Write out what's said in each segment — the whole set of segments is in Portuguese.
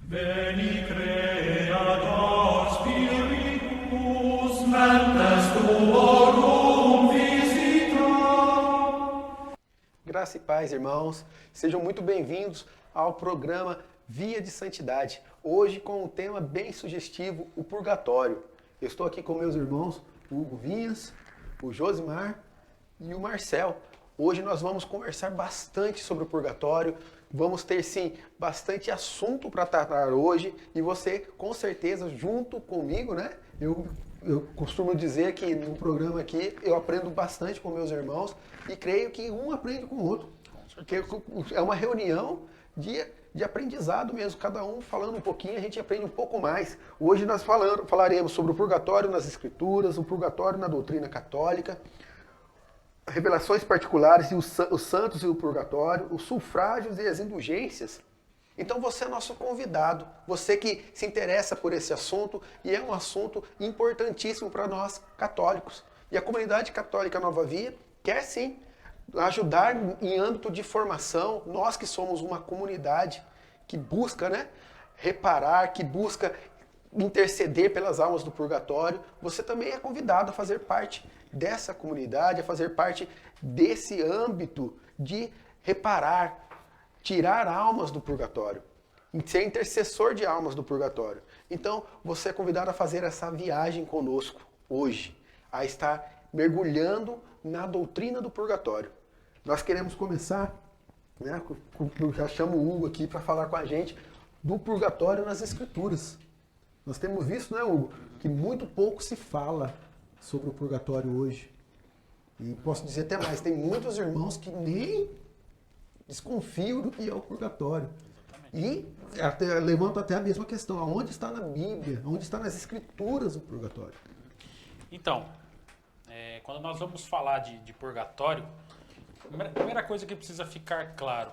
Veni Creator Spiritus, mentes tuorum visita. Graça e paz, irmãos. Sejam muito bem-vindos ao programa Via de Santidade. Hoje com um tema bem sugestivo, o purgatório. Eu estou aqui com meus irmãos, o Hugo Vinhas, o Josimar e o Marcel. Hoje nós vamos conversar bastante sobre o purgatório. Vamos ter, sim, bastante assunto para tratar hoje. E você, com certeza, junto comigo, né? Eu costumo dizer que no programa aqui eu aprendo bastante com meus irmãos e creio que um aprende com o outro. Porque é uma reunião de aprendizado mesmo, cada um falando um pouquinho, a gente aprende um pouco mais. Hoje nós falaremos sobre o purgatório nas Escrituras, o purgatório na doutrina católica, revelações particulares e os santos e o purgatório, os sufrágios e as indulgências. Então você é nosso convidado, você que se interessa por esse assunto, e é um assunto importantíssimo para nós católicos. E a comunidade católica Nova Via quer sim ajudar em âmbito de formação, nós que somos uma comunidade que busca, né, reparar, que busca interceder pelas almas do purgatório, você também é convidado a fazer parte dessa comunidade, a fazer parte desse âmbito de reparar, tirar almas do purgatório, ser intercessor de almas do purgatório. Então, você é convidado a fazer essa viagem conosco hoje, a estar mergulhando na doutrina do purgatório. Nós queremos começar, né, eu já chamo o Hugo aqui para falar com a gente do purgatório nas Escrituras. Nós temos visto, né, Hugo, que muito pouco se fala sobre o purgatório hoje. E posso dizer até mais, tem muitos irmãos que nem desconfiam do que é o purgatório. E levanto até a mesma questão, aonde está na Bíblia, onde está nas Escrituras o purgatório? Então, quando nós vamos falar de purgatório, a primeira coisa que precisa ficar claro,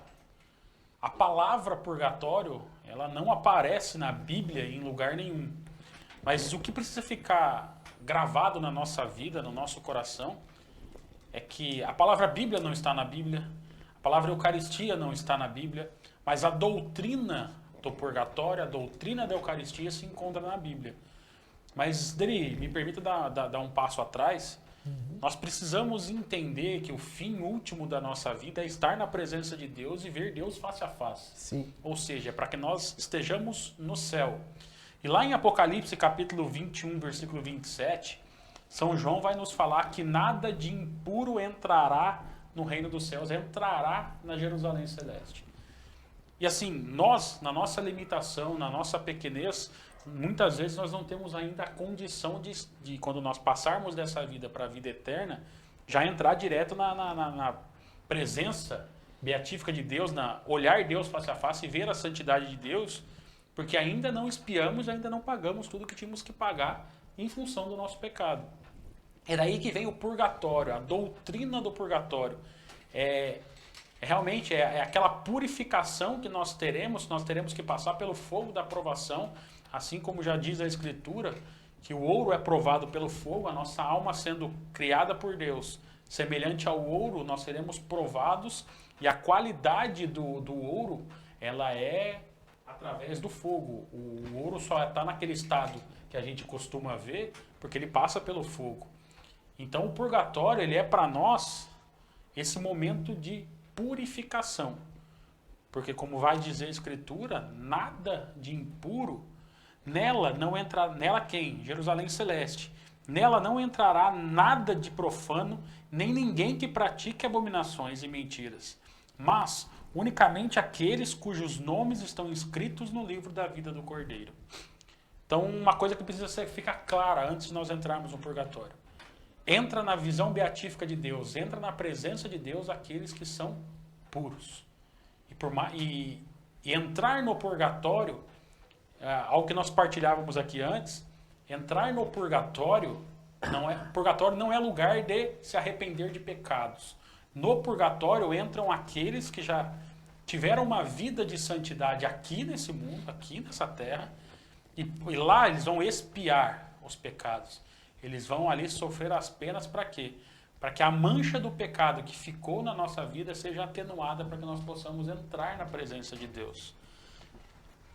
a palavra purgatório, ela não aparece na Bíblia em lugar nenhum. Mas o que precisa ficar gravado na nossa vida, no nosso coração, é que a palavra Bíblia não está na Bíblia, a palavra Eucaristia não está na Bíblia, mas a doutrina do purgatório, a doutrina da Eucaristia se encontra na Bíblia. Mas, Dri, me permita dar um passo atrás. Nós precisamos entender que o fim último da nossa vida é estar na presença de Deus e ver Deus face a face. Sim. Ou seja, para que nós estejamos no céu. E lá em Apocalipse, capítulo 21, versículo 27, São João vai nos falar que nada de impuro entrará no reino dos céus, entrará na Jerusalém celeste. E assim, nós, na nossa limitação, na nossa pequenez, muitas vezes nós não temos ainda a condição de quando nós passarmos dessa vida para a vida eterna, já entrar direto na presença beatífica de Deus, olhar Deus face a face e ver a santidade de Deus, porque ainda não expiamos, ainda não pagamos tudo que tínhamos que pagar em função do nosso pecado. É daí que vem o purgatório, a doutrina do purgatório. Realmente é aquela purificação que nós teremos que passar pelo fogo da provação, assim como já diz a Escritura, que o ouro é provado pelo fogo, a nossa alma sendo criada por Deus, semelhante ao ouro, nós seremos provados, e a qualidade do ouro, ela é através do fogo. O ouro só está naquele estado que a gente costuma ver, porque ele passa pelo fogo. Então o purgatório, ele é para nós esse momento de purificação. Porque como vai dizer a Escritura, nada de impuro, nela não entra, nela quem? Jerusalém celeste. Nela não entrará nada de profano, nem ninguém que pratique abominações e mentiras, mas unicamente aqueles cujos nomes estão escritos no livro da vida do Cordeiro. Então, uma coisa que precisa ficar clara antes de nós entrarmos no purgatório. Entra na visão beatífica de Deus, entra na presença de Deus aqueles que são puros. E entrar no purgatório, algo que nós partilhávamos aqui antes, entrar no purgatório não é lugar de se arrepender de pecados. No purgatório entram aqueles que já tiveram uma vida de santidade aqui nesse mundo, aqui nessa terra, e lá eles vão expiar os pecados. Eles vão ali sofrer as penas para quê? Para que a mancha do pecado que ficou na nossa vida seja atenuada para que nós possamos entrar na presença de Deus.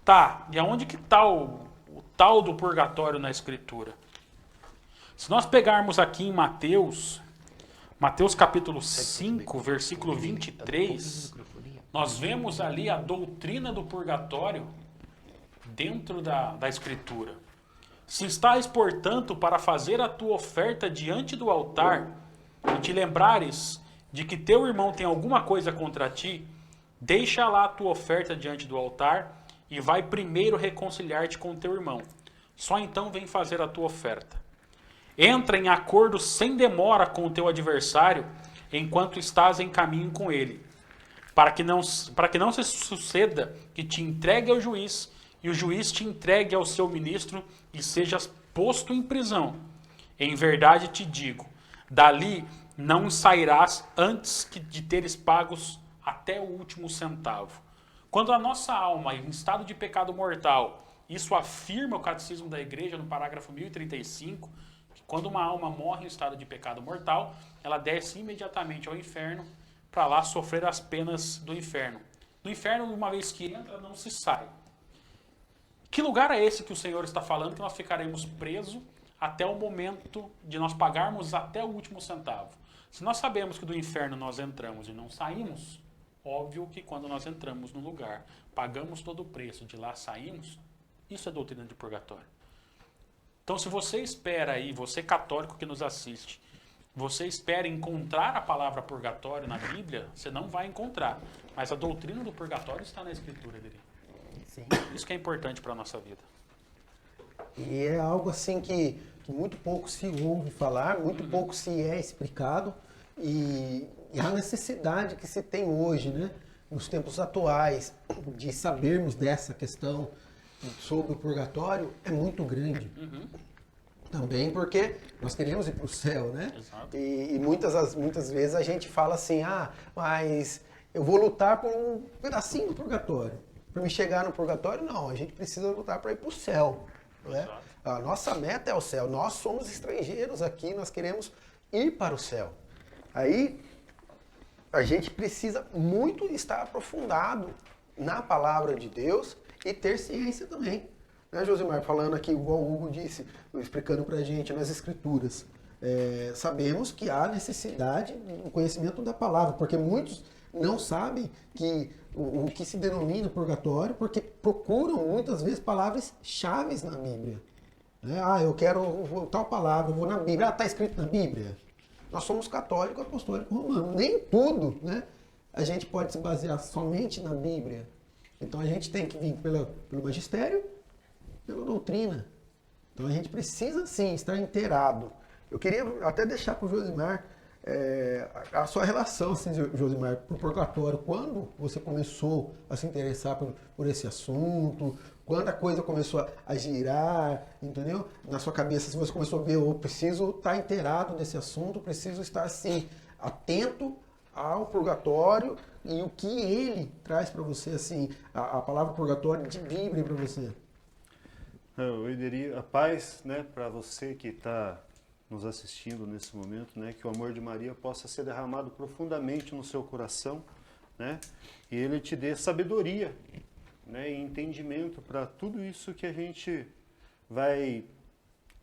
Tá, e aonde que está o tal do purgatório na Escritura? Se nós pegarmos aqui em Mateus capítulo 5, versículo 23, nós vemos ali a doutrina do purgatório dentro da Escritura. Se estás, portanto, para fazer a tua oferta diante do altar, e te lembrares de que teu irmão tem alguma coisa contra ti, deixa lá a tua oferta diante do altar e vai primeiro reconciliar-te com teu irmão. Só então vem fazer a tua oferta. Entra em acordo sem demora com o teu adversário enquanto estás em caminho com ele, para que não se suceda que te entregue ao juiz e o juiz te entregue ao seu ministro e sejas posto em prisão. Em verdade te digo, dali não sairás antes de teres pagos até o último centavo. Quando a nossa alma em estado de pecado mortal, isso afirma o Catecismo da Igreja no parágrafo 1035, que quando uma alma morre em estado de pecado mortal, ela desce imediatamente ao inferno para lá sofrer as penas do inferno. No inferno, uma vez que entra, não se sai. Que lugar é esse que o Senhor está falando que nós ficaremos presos até o momento de nós pagarmos até o último centavo? Se nós sabemos que do inferno nós entramos e não saímos, óbvio que quando nós entramos no lugar, pagamos todo o preço, de lá saímos, isso é doutrina de purgatório. Então, se você espera aí, você católico que nos assiste, você espera encontrar a palavra purgatório na Bíblia, você não vai encontrar. Mas a doutrina do purgatório está na Escritura dele. Sim. Isso que é importante para a nossa vida. E é algo assim que muito pouco se ouve falar, muito pouco se é explicado. E a necessidade que se tem hoje, né, nos tempos atuais, de sabermos dessa questão sobre o purgatório é muito grande. Também porque nós queremos ir para o céu, né? Exato. E muitas vezes a gente fala assim, mas eu vou lutar por um pedacinho do purgatório. Para me chegar no purgatório, não. A gente precisa lutar para ir para o céu. Né? Exato. A nossa meta é o céu. Nós somos estrangeiros aqui, nós queremos ir para o céu. Aí a gente precisa muito estar aprofundado na palavra de Deus e ter ciência também. Né, Josimar? Falando aqui, igual o Hugo disse, explicando para a gente nas Escrituras. Sabemos que há necessidade do conhecimento da palavra, porque muitos não sabem que o que se denomina purgatório, porque procuram muitas vezes palavras-chave na Bíblia. Né? Eu quero tal palavra, eu vou na Bíblia. Está escrito na Bíblia? Nós somos católico, apostólico, romano. Nem tudo, né, a gente pode se basear somente na Bíblia. Então a gente tem que vir pelo magistério, pela doutrina. Então a gente precisa sim estar inteirado. Eu queria até deixar para o Josimar a sua relação, assim, Josimar, para o purgatório. Quando você começou a se interessar por esse assunto? Quando a coisa começou a girar, entendeu? Na sua cabeça, se você começou a ver, eu preciso estar inteirado desse assunto, preciso estar, assim, atento ao purgatório e o que ele traz para você, assim, a palavra purgatório de Bíblia para você. Eu diria a paz, né, para você que está nos assistindo nesse momento, né, que o amor de Maria possa ser derramado profundamente no seu coração, né, e ele te dê sabedoria, né, e entendimento para tudo isso que a gente vai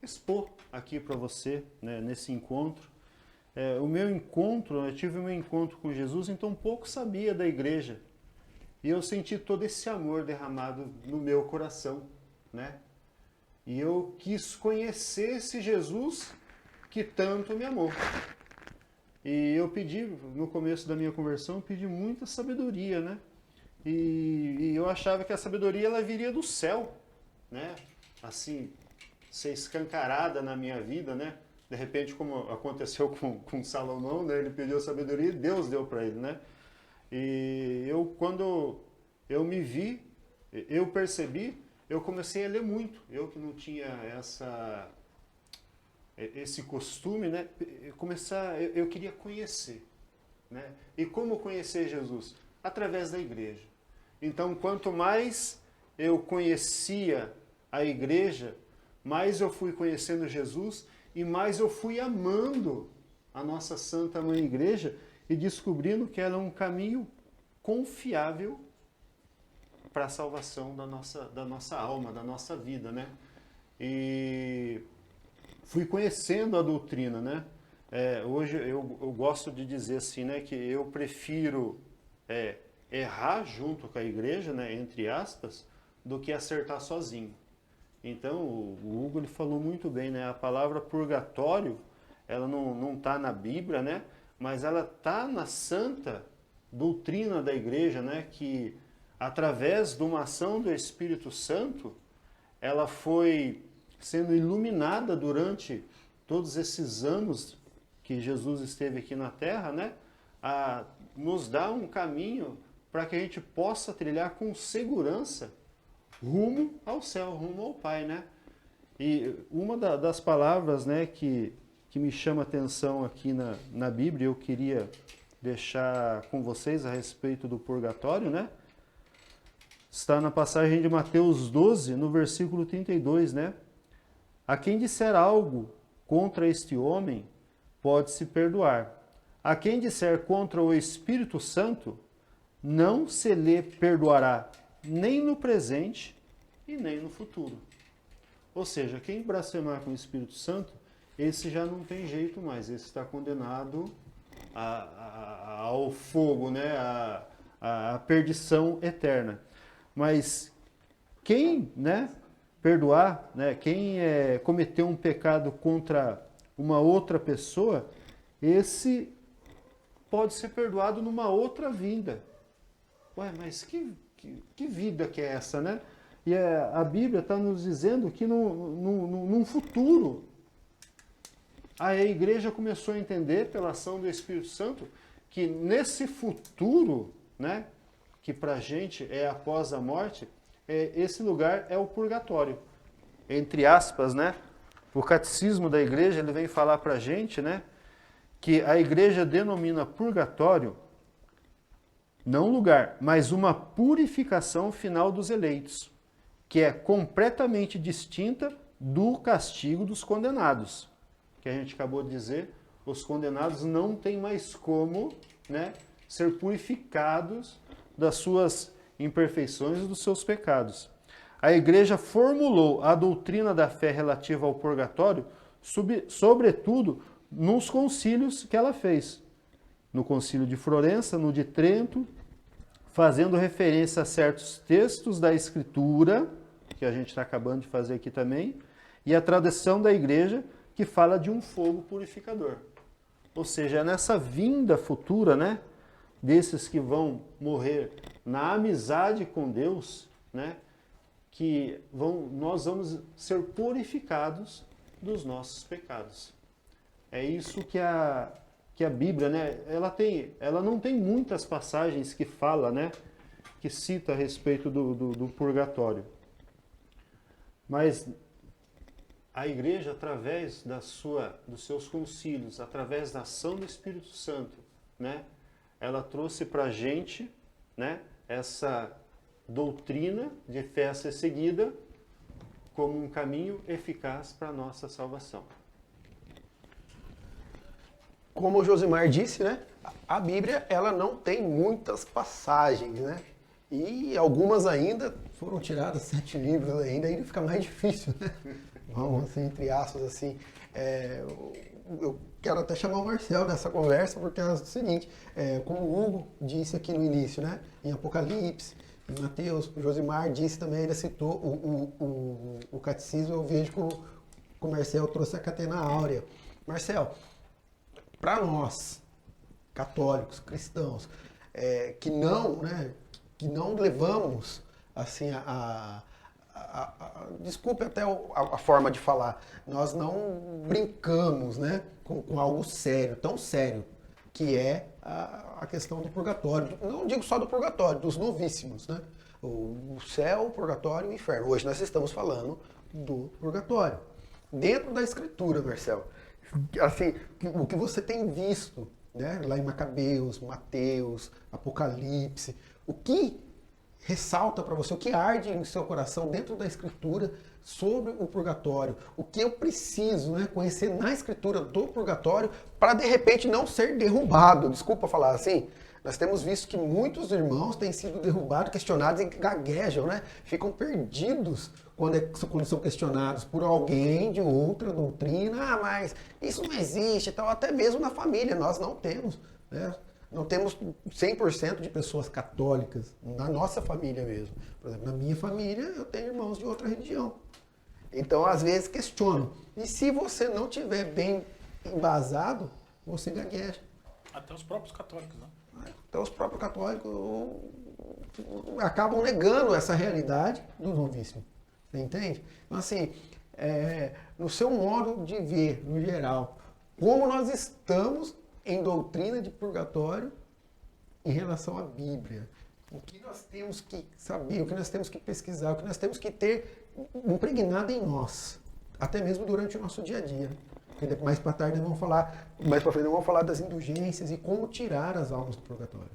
expor aqui para você, né, nesse encontro. Eu tive o meu encontro com Jesus, então pouco sabia da igreja, e eu senti todo esse amor derramado no meu coração, né, e eu quis conhecer esse Jesus que tanto me amou. E eu pedi, no começo da minha conversão, eu pedi muita sabedoria, né? E eu achava que a sabedoria ela viria do céu, né? Assim, ser escancarada na minha vida, né? De repente, como aconteceu com Salomão, né? Ele pediu sabedoria e Deus deu para ele, né? E quando eu me vi, eu percebi, eu comecei a ler muito. Eu que não tinha esse costume, né? Eu queria conhecer, né? E como conhecer Jesus? Através da igreja. Então, quanto mais eu conhecia a igreja, mais eu fui conhecendo Jesus e mais eu fui amando a nossa Santa Mãe Igreja e descobrindo que ela é um caminho confiável para a salvação da nossa alma, da nossa vida, né? E fui conhecendo a doutrina, né? Hoje eu gosto de dizer assim, né, que eu prefiro errar junto com a igreja, né, entre aspas, do que acertar sozinho. Então, o Hugo ele falou muito bem, né? A palavra purgatório, ela não está na Bíblia, né? Mas ela está na santa doutrina da igreja, né? Que através de uma ação do Espírito Santo, ela foi sendo iluminada durante todos esses anos que Jesus esteve aqui na Terra, né? A nos dar um caminho para que a gente possa trilhar com segurança rumo ao céu, rumo ao Pai, né? E uma das palavras, né, que me chama a atenção aqui na Bíblia, eu queria deixar com vocês a respeito do purgatório, né? Está na passagem de Mateus 12, no versículo 32, né? A quem disser algo contra este homem, pode-se perdoar. A quem disser contra o Espírito Santo, não se lhe perdoará, nem no presente e nem no futuro. Ou seja, quem blasfemar com o Espírito Santo, esse já não tem jeito mais, esse está condenado ao fogo, né? à perdição eterna. Mas quem, né, perdoar, né, quem cometeu um pecado contra uma outra pessoa, esse pode ser perdoado numa outra vida. Ué, mas que vida que é essa, né? E a Bíblia está nos dizendo que num futuro, a igreja começou a entender, pela ação do Espírito Santo, que nesse futuro, né, que para a gente é após a morte, esse lugar é o purgatório. Entre aspas, né? O catecismo da igreja ele vem falar para a gente, né, que a igreja denomina purgatório não lugar, mas uma purificação final dos eleitos, que é completamente distinta do castigo dos condenados. Que a gente acabou de dizer, os condenados não têm mais como, né, ser purificados das suas imperfeições e dos seus pecados. A igreja formulou a doutrina da fé relativa ao purgatório, sobretudo nos concílios que ela fez. No concílio de Florença, no de Trento, fazendo referência a certos textos da Escritura, que a gente está acabando de fazer aqui também, e a tradição da igreja, que fala de um fogo purificador. Ou seja, é nessa vinda futura, né, desses que vão morrer na amizade com Deus, né, que nós vamos ser purificados dos nossos pecados. É isso que a Bíblia, né, ela não tem muitas passagens que fala, né, que cita a respeito do purgatório. Mas a igreja, através dos seus concílios, através da ação do Espírito Santo, né, ela trouxe para a gente, né, essa doutrina de fé a ser seguida como um caminho eficaz para a nossa salvação. Como o Josimar disse, né, a Bíblia ela não tem muitas passagens, né? E algumas ainda foram tiradas, 7 livros ainda fica mais difícil, né? Vamos assim, entre aspas, assim. Eu quero até chamar o Marcel nessa conversa, porque é o seguinte, como o Hugo disse aqui no início, né? Em Apocalipse, em Mateus, o Josimar disse também, ele citou o catecismo, eu vejo que o Marcel trouxe a catena áurea. Marcel, para nós, católicos, cristãos, que não levamos assim desculpe até a forma de falar, nós não brincamos, né, com algo sério, tão sério, que é a questão do purgatório. Não digo só do purgatório, dos novíssimos, né? O céu, o purgatório e o inferno. Hoje nós estamos falando do purgatório. Dentro da Escritura, Marcel, assim, o que você tem visto, né, lá em Macabeus, Mateus, Apocalipse, o que ressalta para você, o que arde em seu coração dentro da Escritura sobre o purgatório, o que eu preciso, né, conhecer na Escritura do purgatório para de repente não ser derrubado, desculpa falar assim, Nós temos visto que muitos irmãos têm sido derrubados, questionados e gaguejam, né? Ficam perdidos quando são questionados por alguém de outra doutrina. Ah, mas isso não existe, tal. Até mesmo na família nós não temos, né? Não temos 100% de pessoas católicas na nossa família mesmo. Por exemplo, na minha família eu tenho irmãos de outra religião. Então, às vezes, questionam. E se você não tiver bem embasado, você gagueja. Até os próprios católicos, né? Então, os próprios católicos acabam negando essa realidade do novíssimo. Você entende? Então, assim, no seu modo de ver, no geral, como nós estamos em doutrina de purgatório em relação à Bíblia. O que nós temos que saber, o que nós temos que pesquisar, o que nós temos que ter impregnado em nós, até mesmo durante o nosso dia a dia. Mais para tarde nós vamos falar, mais para frente nós vamos falar das indulgências e como tirar as almas do purgatório.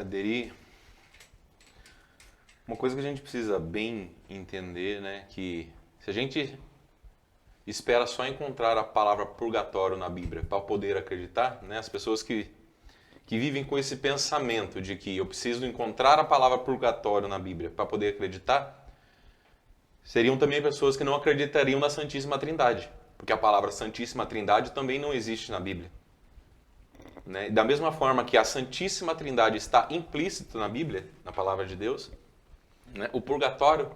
Deri, uma coisa que a gente precisa bem entender, né, que se a gente espera só encontrar a palavra purgatório na Bíblia para poder acreditar, né, as pessoas que vivem com esse pensamento de que eu preciso encontrar a palavra purgatório na Bíblia para poder acreditar, seriam também pessoas que não acreditariam na Santíssima Trindade, porque a palavra Santíssima Trindade também não existe na Bíblia. Né? Da mesma forma que a Santíssima Trindade está implícita na Bíblia, na palavra de Deus, né? O purgatório,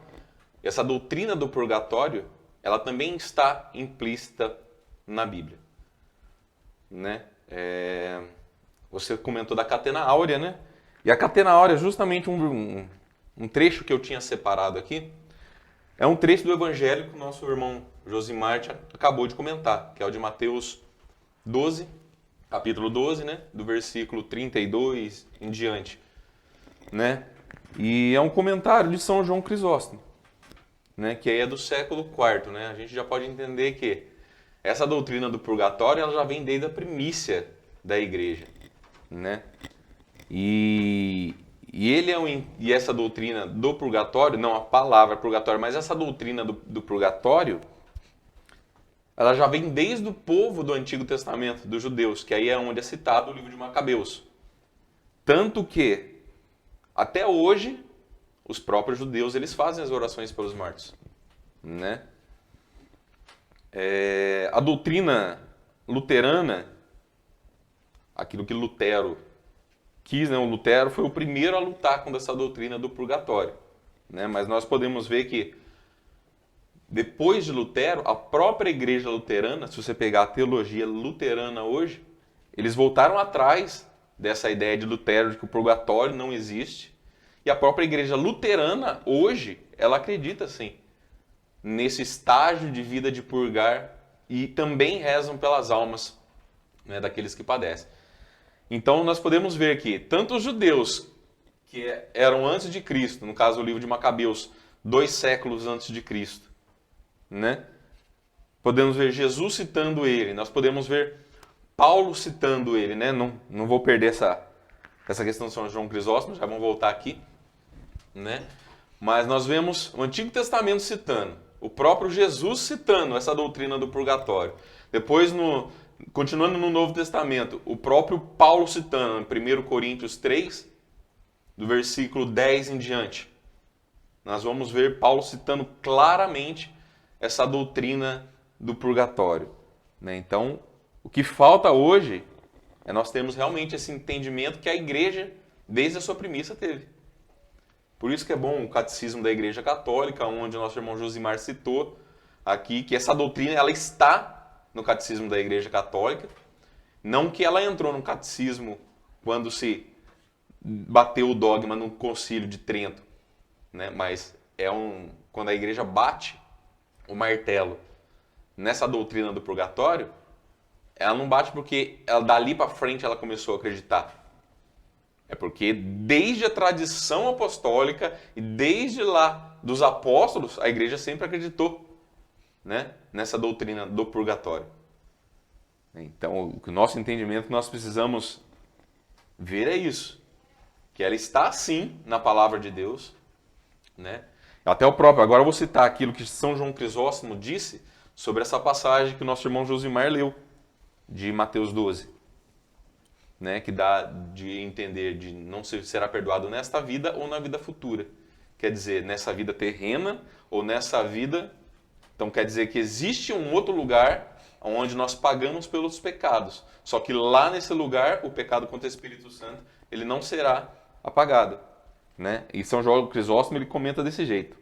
essa doutrina do purgatório, ela também está implícita na Bíblia. Né? Você comentou da catena áurea, né? E a catena áurea é justamente um trecho que eu tinha separado aqui. É um trecho do Evangelho que o nosso irmão Josimar acabou de comentar, que é o de Mateus 12, capítulo 12, né? Do versículo 32 em diante. Né? E é um comentário de São João Crisóstomo, né? Que aí é do século IV. Né? A gente já pode entender que essa doutrina do purgatório ela já vem desde a primícia da igreja. Né? E essa doutrina do purgatório, não a palavra purgatório, mas essa doutrina do purgatório, ela já vem desde o povo do Antigo Testamento, dos judeus, que aí é onde é citado o livro de Macabeus. Tanto que, até hoje, os próprios judeus eles fazem as orações pelos mortos. Né? A doutrina luterana, aquilo que Lutero quis, né? O Lutero foi o primeiro a lutar contra essa doutrina do purgatório. Né? Mas nós podemos ver que, depois de Lutero, a própria igreja luterana, se você pegar a teologia luterana hoje, eles voltaram atrás dessa ideia de Lutero de que o purgatório não existe. E a própria igreja luterana, hoje, ela acredita, sim, nesse estágio de vida de purgar e também rezam pelas almas, né, daqueles que padecem. Então, nós podemos ver que tanto os judeus, que eram antes de Cristo, no caso do livro de Macabeus, 2 séculos antes de Cristo, né? Podemos ver Jesus citando ele, nós podemos ver Paulo citando ele, né? Não vou perder essa questão de São João Crisóstomo, já vamos voltar aqui, né? Mas nós vemos o Antigo Testamento citando, o próprio Jesus citando essa doutrina do purgatório. Depois, continuando no Novo Testamento, o próprio Paulo citando em 1 Coríntios 3, do versículo 10 em diante. Nós vamos ver Paulo citando claramente essa doutrina do purgatório. Né? Então, o que falta hoje é nós termos realmente esse entendimento que a igreja, desde a sua primícia, teve. Por isso que é bom o catecismo da Igreja Católica, onde o nosso irmão Josimar citou aqui, que essa doutrina ela está no catecismo da Igreja Católica, não que ela entrou no catecismo quando se bateu o dogma no Concílio de Trento, né? Mas quando a Igreja bate o martelo nessa doutrina do purgatório, ela não bate porque dali para frente ela começou a acreditar. É porque desde a tradição apostólica e desde lá dos apóstolos, a Igreja sempre acreditou, né, nessa doutrina do purgatório. Então, o nosso entendimento que nós precisamos ver é isso, que ela está sim na palavra de Deus, né? Até o próprio, agora eu vou citar aquilo que São João Crisóstomo disse sobre essa passagem que o nosso irmão Josimar leu, de Mateus 12. né, que dá de entender de não será perdoado nesta vida ou na vida futura. Quer dizer, nessa vida terrena ou nessa vida... Então quer dizer que existe um outro lugar onde nós pagamos pelos pecados. Só que lá nesse lugar, o pecado contra o Espírito Santo, ele não será apagado, né? E São João Crisóstomo, ele comenta desse jeito.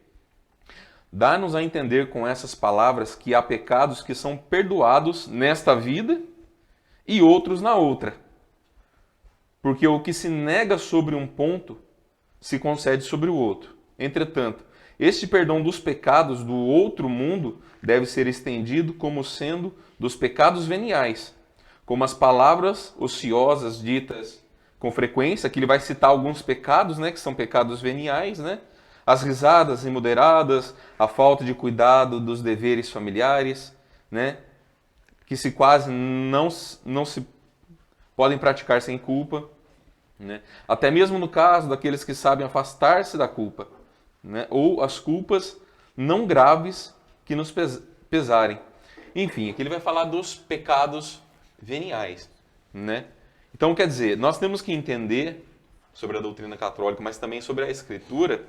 Dá-nos a entender com essas palavras que há pecados que são perdoados nesta vida e outros na outra. Porque o que se nega sobre um ponto se concede sobre o outro. Entretanto, este perdão dos pecados do outro mundo deve ser estendido como sendo dos pecados veniais, como as palavras ociosas ditas com frequência, que ele vai citar alguns pecados, né, que são pecados veniais, né? As risadas imoderadas, a falta de cuidado dos deveres familiares, né, que se quase não se podem praticar sem culpa, né? Até mesmo no caso daqueles que sabem afastar-se da culpa, né? Ou as culpas não graves que nos pesarem. Enfim, aqui ele vai falar dos pecados veniais, né? Então, quer dizer, nós temos que entender sobre a doutrina católica, mas também sobre a Escritura,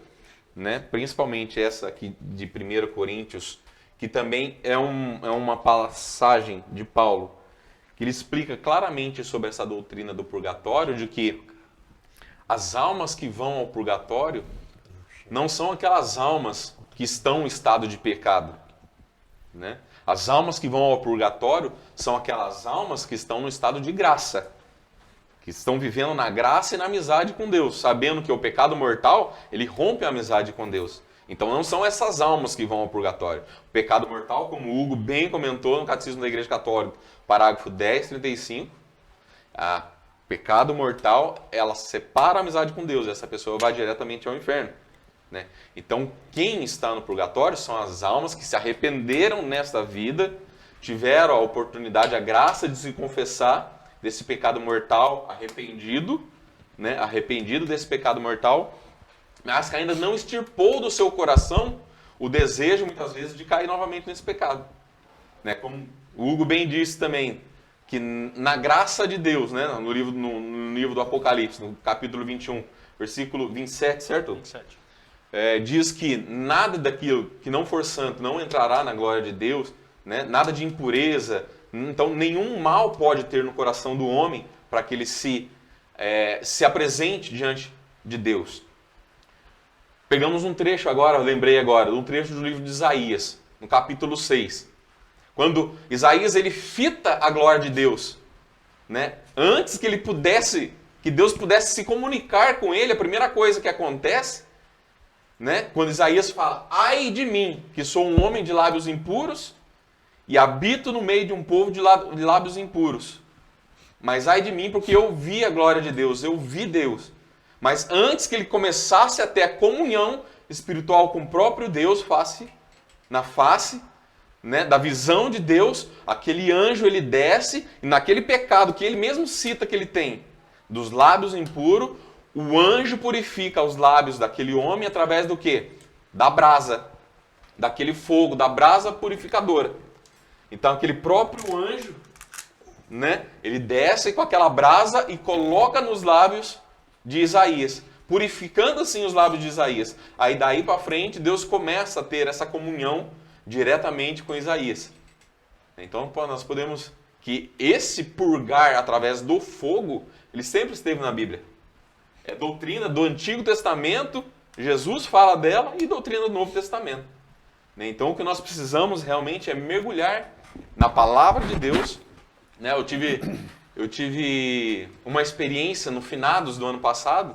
né? Principalmente essa aqui de 1 Coríntios, que também é uma passagem de Paulo, que ele explica claramente sobre essa doutrina do purgatório, de que as almas que vão ao purgatório não são aquelas almas que estão em estado de pecado, né? As almas que vão ao purgatório são aquelas almas que estão no estado de graça, que estão vivendo na graça e na amizade com Deus, sabendo que o pecado mortal, ele rompe a amizade com Deus. Então não são essas almas que vão ao purgatório. O pecado mortal, como o Hugo bem comentou no Catecismo da Igreja Católica, parágrafo 1035, pecado mortal, ela separa a amizade com Deus, e essa pessoa vai diretamente ao inferno, né? Então, quem está no purgatório são as almas que se arrependeram nesta vida, tiveram a oportunidade, a graça de se confessar desse pecado mortal, arrependido, né? Arrependido desse pecado mortal, mas que ainda não extirpou do seu coração o desejo, muitas vezes, de cair novamente nesse pecado, né? Como o Hugo bem disse também, que na graça de Deus, né? no livro do Apocalipse, no capítulo 21, versículo 27, certo? 27. Diz que nada daquilo que não for santo não entrará na glória de Deus, né? Nada de impureza, então nenhum mal pode ter no coração do homem para que ele se apresente diante de Deus. Pegamos um trecho agora, eu lembrei agora, um trecho do livro de Isaías, no capítulo 6. Quando Isaías ele fita a glória de Deus, né? Antes que Deus pudesse se comunicar com ele, a primeira coisa que acontece, né? Quando Isaías fala: ai de mim, que sou um homem de lábios impuros e habito no meio de um povo de lábios impuros. Mas ai de mim, porque eu vi a glória de Deus, eu vi Deus. Mas antes que ele começasse a ter a comunhão espiritual com o próprio Deus, na face, né, da visão de Deus, aquele anjo ele desce, e naquele pecado que ele mesmo cita que ele tem, dos lábios impuros, o anjo purifica os lábios daquele homem através do quê? Da brasa, daquele fogo, da brasa purificadora. Então aquele próprio anjo, né, ele desce com aquela brasa e coloca nos lábios de Isaías, purificando assim os lábios de Isaías. Aí daí para frente Deus começa a ter essa comunhão diretamente com Isaías. Então nós podemos que esse purgar através do fogo, ele sempre esteve na Bíblia. É doutrina do Antigo Testamento, Jesus fala dela, e doutrina do Novo Testamento. Então o que nós precisamos realmente é mergulhar na palavra de Deus. Eu tive uma experiência no finados do ano passado,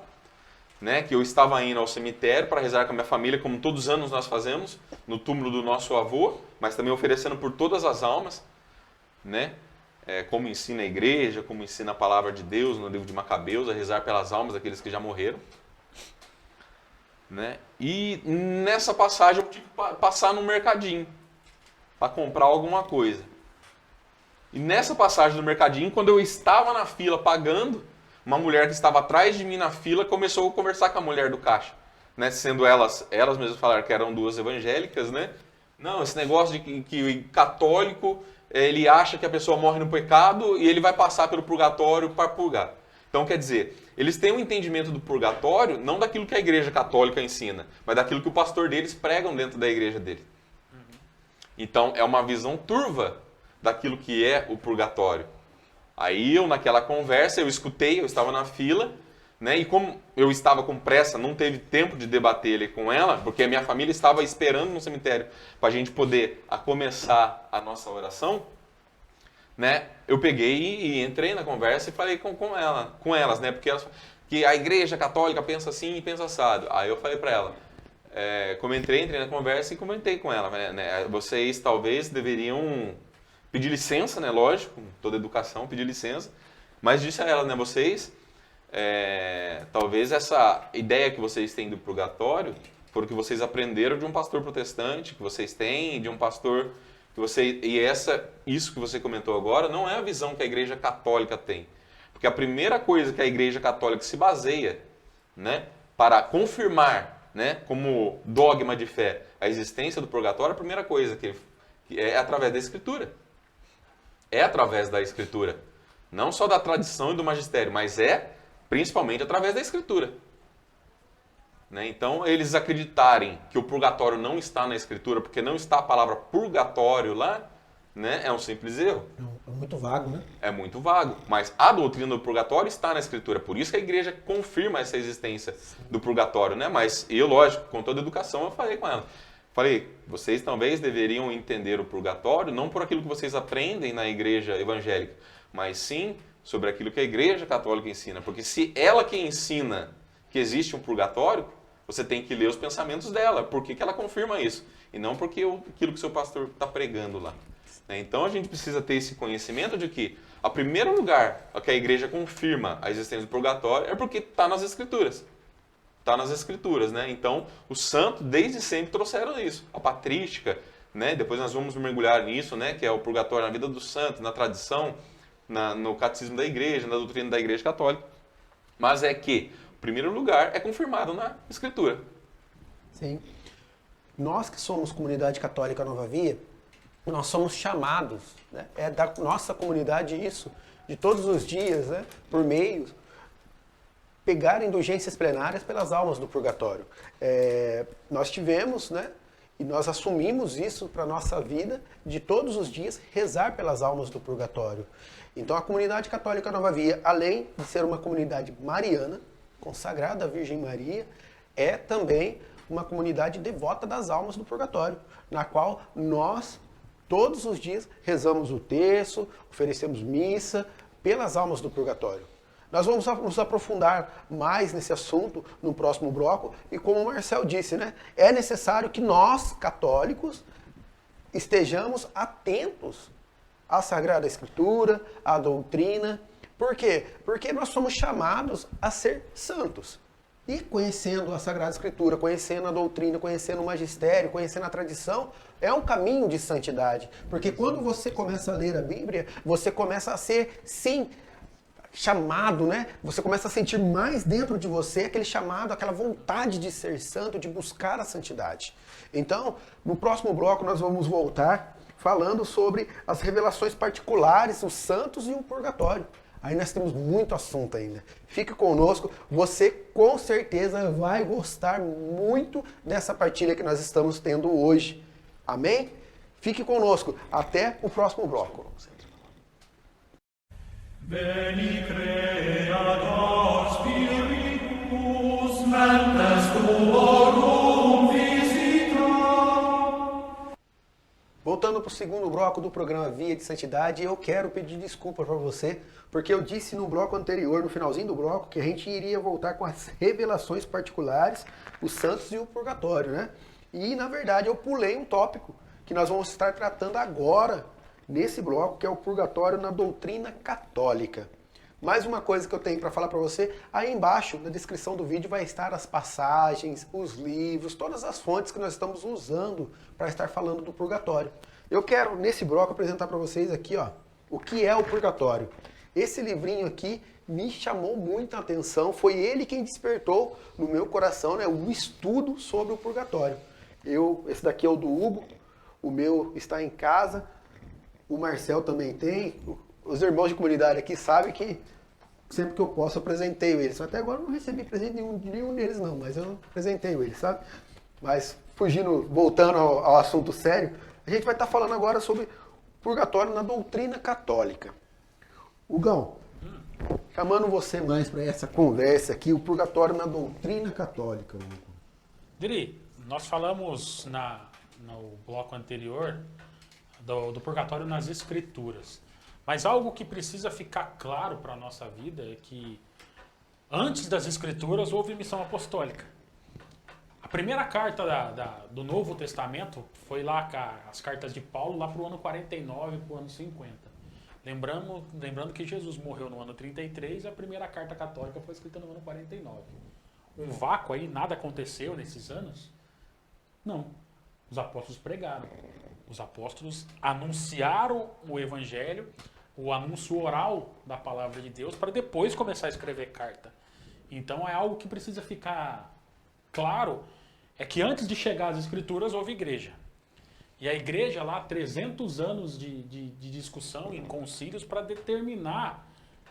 né, que eu estava indo ao cemitério para rezar com a minha família, como todos os anos nós fazemos, no túmulo do nosso avô, mas também oferecendo por todas as almas, né, como ensina a igreja, como ensina a palavra de Deus no livro de Macabeus, a rezar pelas almas daqueles que já morreram. Né? E nessa passagem eu tive que passar no mercadinho para comprar alguma coisa. E nessa passagem do mercadinho, quando eu estava na fila pagando, uma mulher que estava atrás de mim na fila começou a conversar com a mulher do caixa, né? Sendo elas mesmas falaram que eram duas evangélicas, né? Não, esse negócio de que católico, ele acha que a pessoa morre no pecado e ele vai passar pelo purgatório para purgar. Então, quer dizer, eles têm um entendimento do purgatório não daquilo que a Igreja Católica ensina, mas daquilo que o pastor deles pregam dentro da igreja dele. Então, é uma visão turva daquilo que é o purgatório. Aí eu, naquela conversa, eu escutei, eu estava na fila, né? E como eu estava com pressa, não teve tempo de debater ali com ela, porque a minha família estava esperando no cemitério para a gente poder começar a nossa oração, né? Eu peguei e entrei na conversa e falei com elas, né? Porque que a Igreja Católica pensa assim e pensa assado. Aí eu falei para ela, entrei na conversa e comentei com ela, né? Vocês talvez deveriam pedir licença, né? Lógico, toda educação, pedir licença. Mas disse a ela, né? Vocês, talvez essa ideia que vocês têm do purgatório foi o que vocês aprenderam de um pastor protestante, que vocês têm, de um pastor que isso que você comentou agora, não é a visão que a Igreja Católica tem. Porque a primeira coisa que a Igreja Católica se baseia, né, para confirmar, né, como dogma de fé a existência do purgatório, a primeira coisa que é através da Escritura. É através da Escritura. Não só da tradição e do magistério, mas principalmente através da Escritura. Né? Então, eles acreditarem que o purgatório não está na Escritura, porque não está a palavra purgatório lá, né, é um simples erro. É muito vago, né? É muito vago. Mas a doutrina do purgatório está na Escritura. Por isso que a igreja confirma essa existência do purgatório. Né? Mas eu, lógico, com toda educação, eu falei com ela. Falei, vocês talvez deveriam entender o purgatório não por aquilo que vocês aprendem na igreja evangélica, mas sim sobre aquilo que a Igreja Católica ensina. Porque se ela que ensina que existe um purgatório, você tem que ler os pensamentos dela. Por que ela confirma isso? E não porque aquilo que o seu pastor está pregando lá. Então a gente precisa ter esse conhecimento de que o primeiro lugar que a igreja confirma a existência do purgatório é porque está nas Escrituras. Está nas Escrituras, né? Então os santos desde sempre trouxeram isso. A patrística, né? Depois nós vamos mergulhar nisso, né? Que é o purgatório na vida dos santos, na tradição, no catecismo da igreja, na doutrina da Igreja Católica. Mas é que o primeiro lugar é confirmado na Escritura. Sim. Nós que somos comunidade católica Nova Via, nós somos chamados, né? É da nossa comunidade isso, de todos os dias, né? Por meio, pegar indulgências plenárias pelas almas do purgatório. Nós tivemos, né? E nós assumimos isso para a nossa vida, de todos os dias rezar pelas almas do purgatório. Então a comunidade católica Nova Via, além de ser uma comunidade mariana, consagrada à Virgem Maria, é também uma comunidade devota das almas do purgatório, na qual nós, todos os dias, rezamos o terço, oferecemos missa pelas almas do purgatório. Nós vamos nos aprofundar mais nesse assunto no próximo bloco, e como o Marcel disse, né, é necessário que nós, católicos, estejamos atentos à Sagrada Escritura, à doutrina. Por quê? Porque nós somos chamados a ser santos. E conhecendo a Sagrada Escritura, conhecendo a doutrina, conhecendo o magistério, conhecendo a tradição, é um caminho de santidade. Porque quando você começa a ler a Bíblia, você começa a ser, sim, chamado, né? Você começa a sentir mais dentro de você aquele chamado, aquela vontade de ser santo, de buscar a santidade. Então, no próximo bloco nós vamos voltar falando sobre as revelações particulares, os santos e o purgatório. Aí nós temos muito assunto ainda. Fique conosco, você com certeza vai gostar muito dessa partilha que nós estamos tendo hoje. Amém? Fique conosco, até o próximo bloco. Veni Creator Spiritus, mentes tuorum visita. Voltando para o segundo bloco do programa Via de Santidade, eu quero pedir desculpa para você, porque eu disse no bloco anterior, no finalzinho do bloco, que a gente iria voltar com as revelações particulares, os santos e o purgatório, né? E, na verdade, eu pulei um tópico que nós vamos estar tratando agora, nesse bloco, que é o purgatório na doutrina católica. Mais uma coisa que eu tenho para falar para você, aí embaixo, na descrição do vídeo, vai estar as passagens, os livros, todas as fontes que nós estamos usando para estar falando do purgatório. Eu quero, nesse bloco, apresentar para vocês aqui, ó, o que é o purgatório. Esse livrinho aqui me chamou muita atenção, foi ele quem despertou no meu coração, né, o estudo sobre o purgatório. Esse daqui é o do Hugo, o meu está em casa, o Marcel também tem. Os irmãos de comunidade aqui sabem que sempre que eu posso, eu presenteio eles. Até agora eu não recebi presente de nenhum deles, não, mas eu presenteio eles, sabe? Mas, voltando ao assunto sério, a gente vai estar falando agora sobre purgatório na doutrina católica. Hugão, chamando você mais para essa conversa aqui, o purgatório na doutrina católica. Diri, nós falamos no bloco anterior do purgatório nas escrituras. Mas algo que precisa ficar claro para a nossa vida é que antes das escrituras houve missão apostólica. A primeira carta do Novo Testamento foi lá, as cartas de Paulo, lá para o ano 49, para o ano 50. Lembrando que Jesus morreu no ano 33 e a primeira carta católica foi escrita no ano 49. Um vácuo aí, nada aconteceu nesses anos? Não. Os apóstolos pregaram. Os apóstolos anunciaram o evangelho, o anúncio oral da palavra de Deus, para depois começar a escrever carta. Então é algo que precisa ficar claro, é que antes de chegar às escrituras houve igreja. E a igreja lá, 300 anos de discussão em concílios para determinar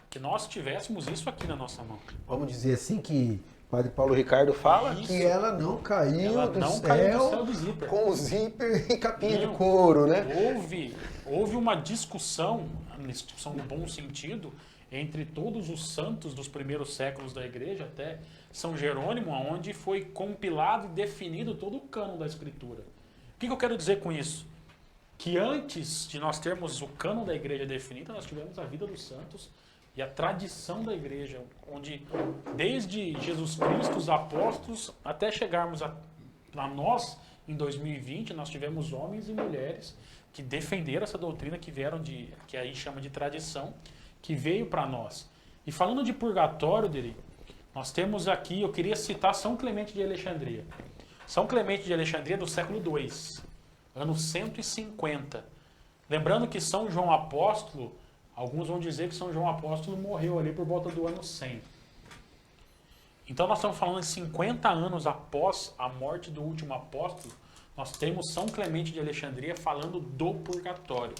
que nós tivéssemos isso aqui na nossa mão. Vamos dizer assim que o Padre Paulo Ricardo fala Isso. que ela não caiu do céu do zíper. com o zíper e capinha de couro, né? Houve uma discussão no bom sentido, entre todos os santos dos primeiros séculos da igreja, até São Jerônimo, onde foi compilado e definido todo o cânon da Escritura. O que eu quero dizer com isso? Que antes de nós termos o cânon da igreja definido, nós tivemos a vida dos santos e a tradição da igreja, onde desde Jesus Cristo, os apóstolos, até chegarmos a nós, em 2020, nós tivemos homens e mulheres que defenderam essa doutrina que vieram que aí chama de tradição, que veio para nós. E falando de purgatório, Deri, nós temos aqui, eu queria citar São Clemente de Alexandria. São Clemente de Alexandria do século II, ano 150. Lembrando que São João Apóstolo, alguns vão dizer que São João Apóstolo morreu ali por volta do ano 100. Então nós estamos falando de 50 anos após a morte do último apóstolo, nós temos São Clemente de Alexandria falando do purgatório.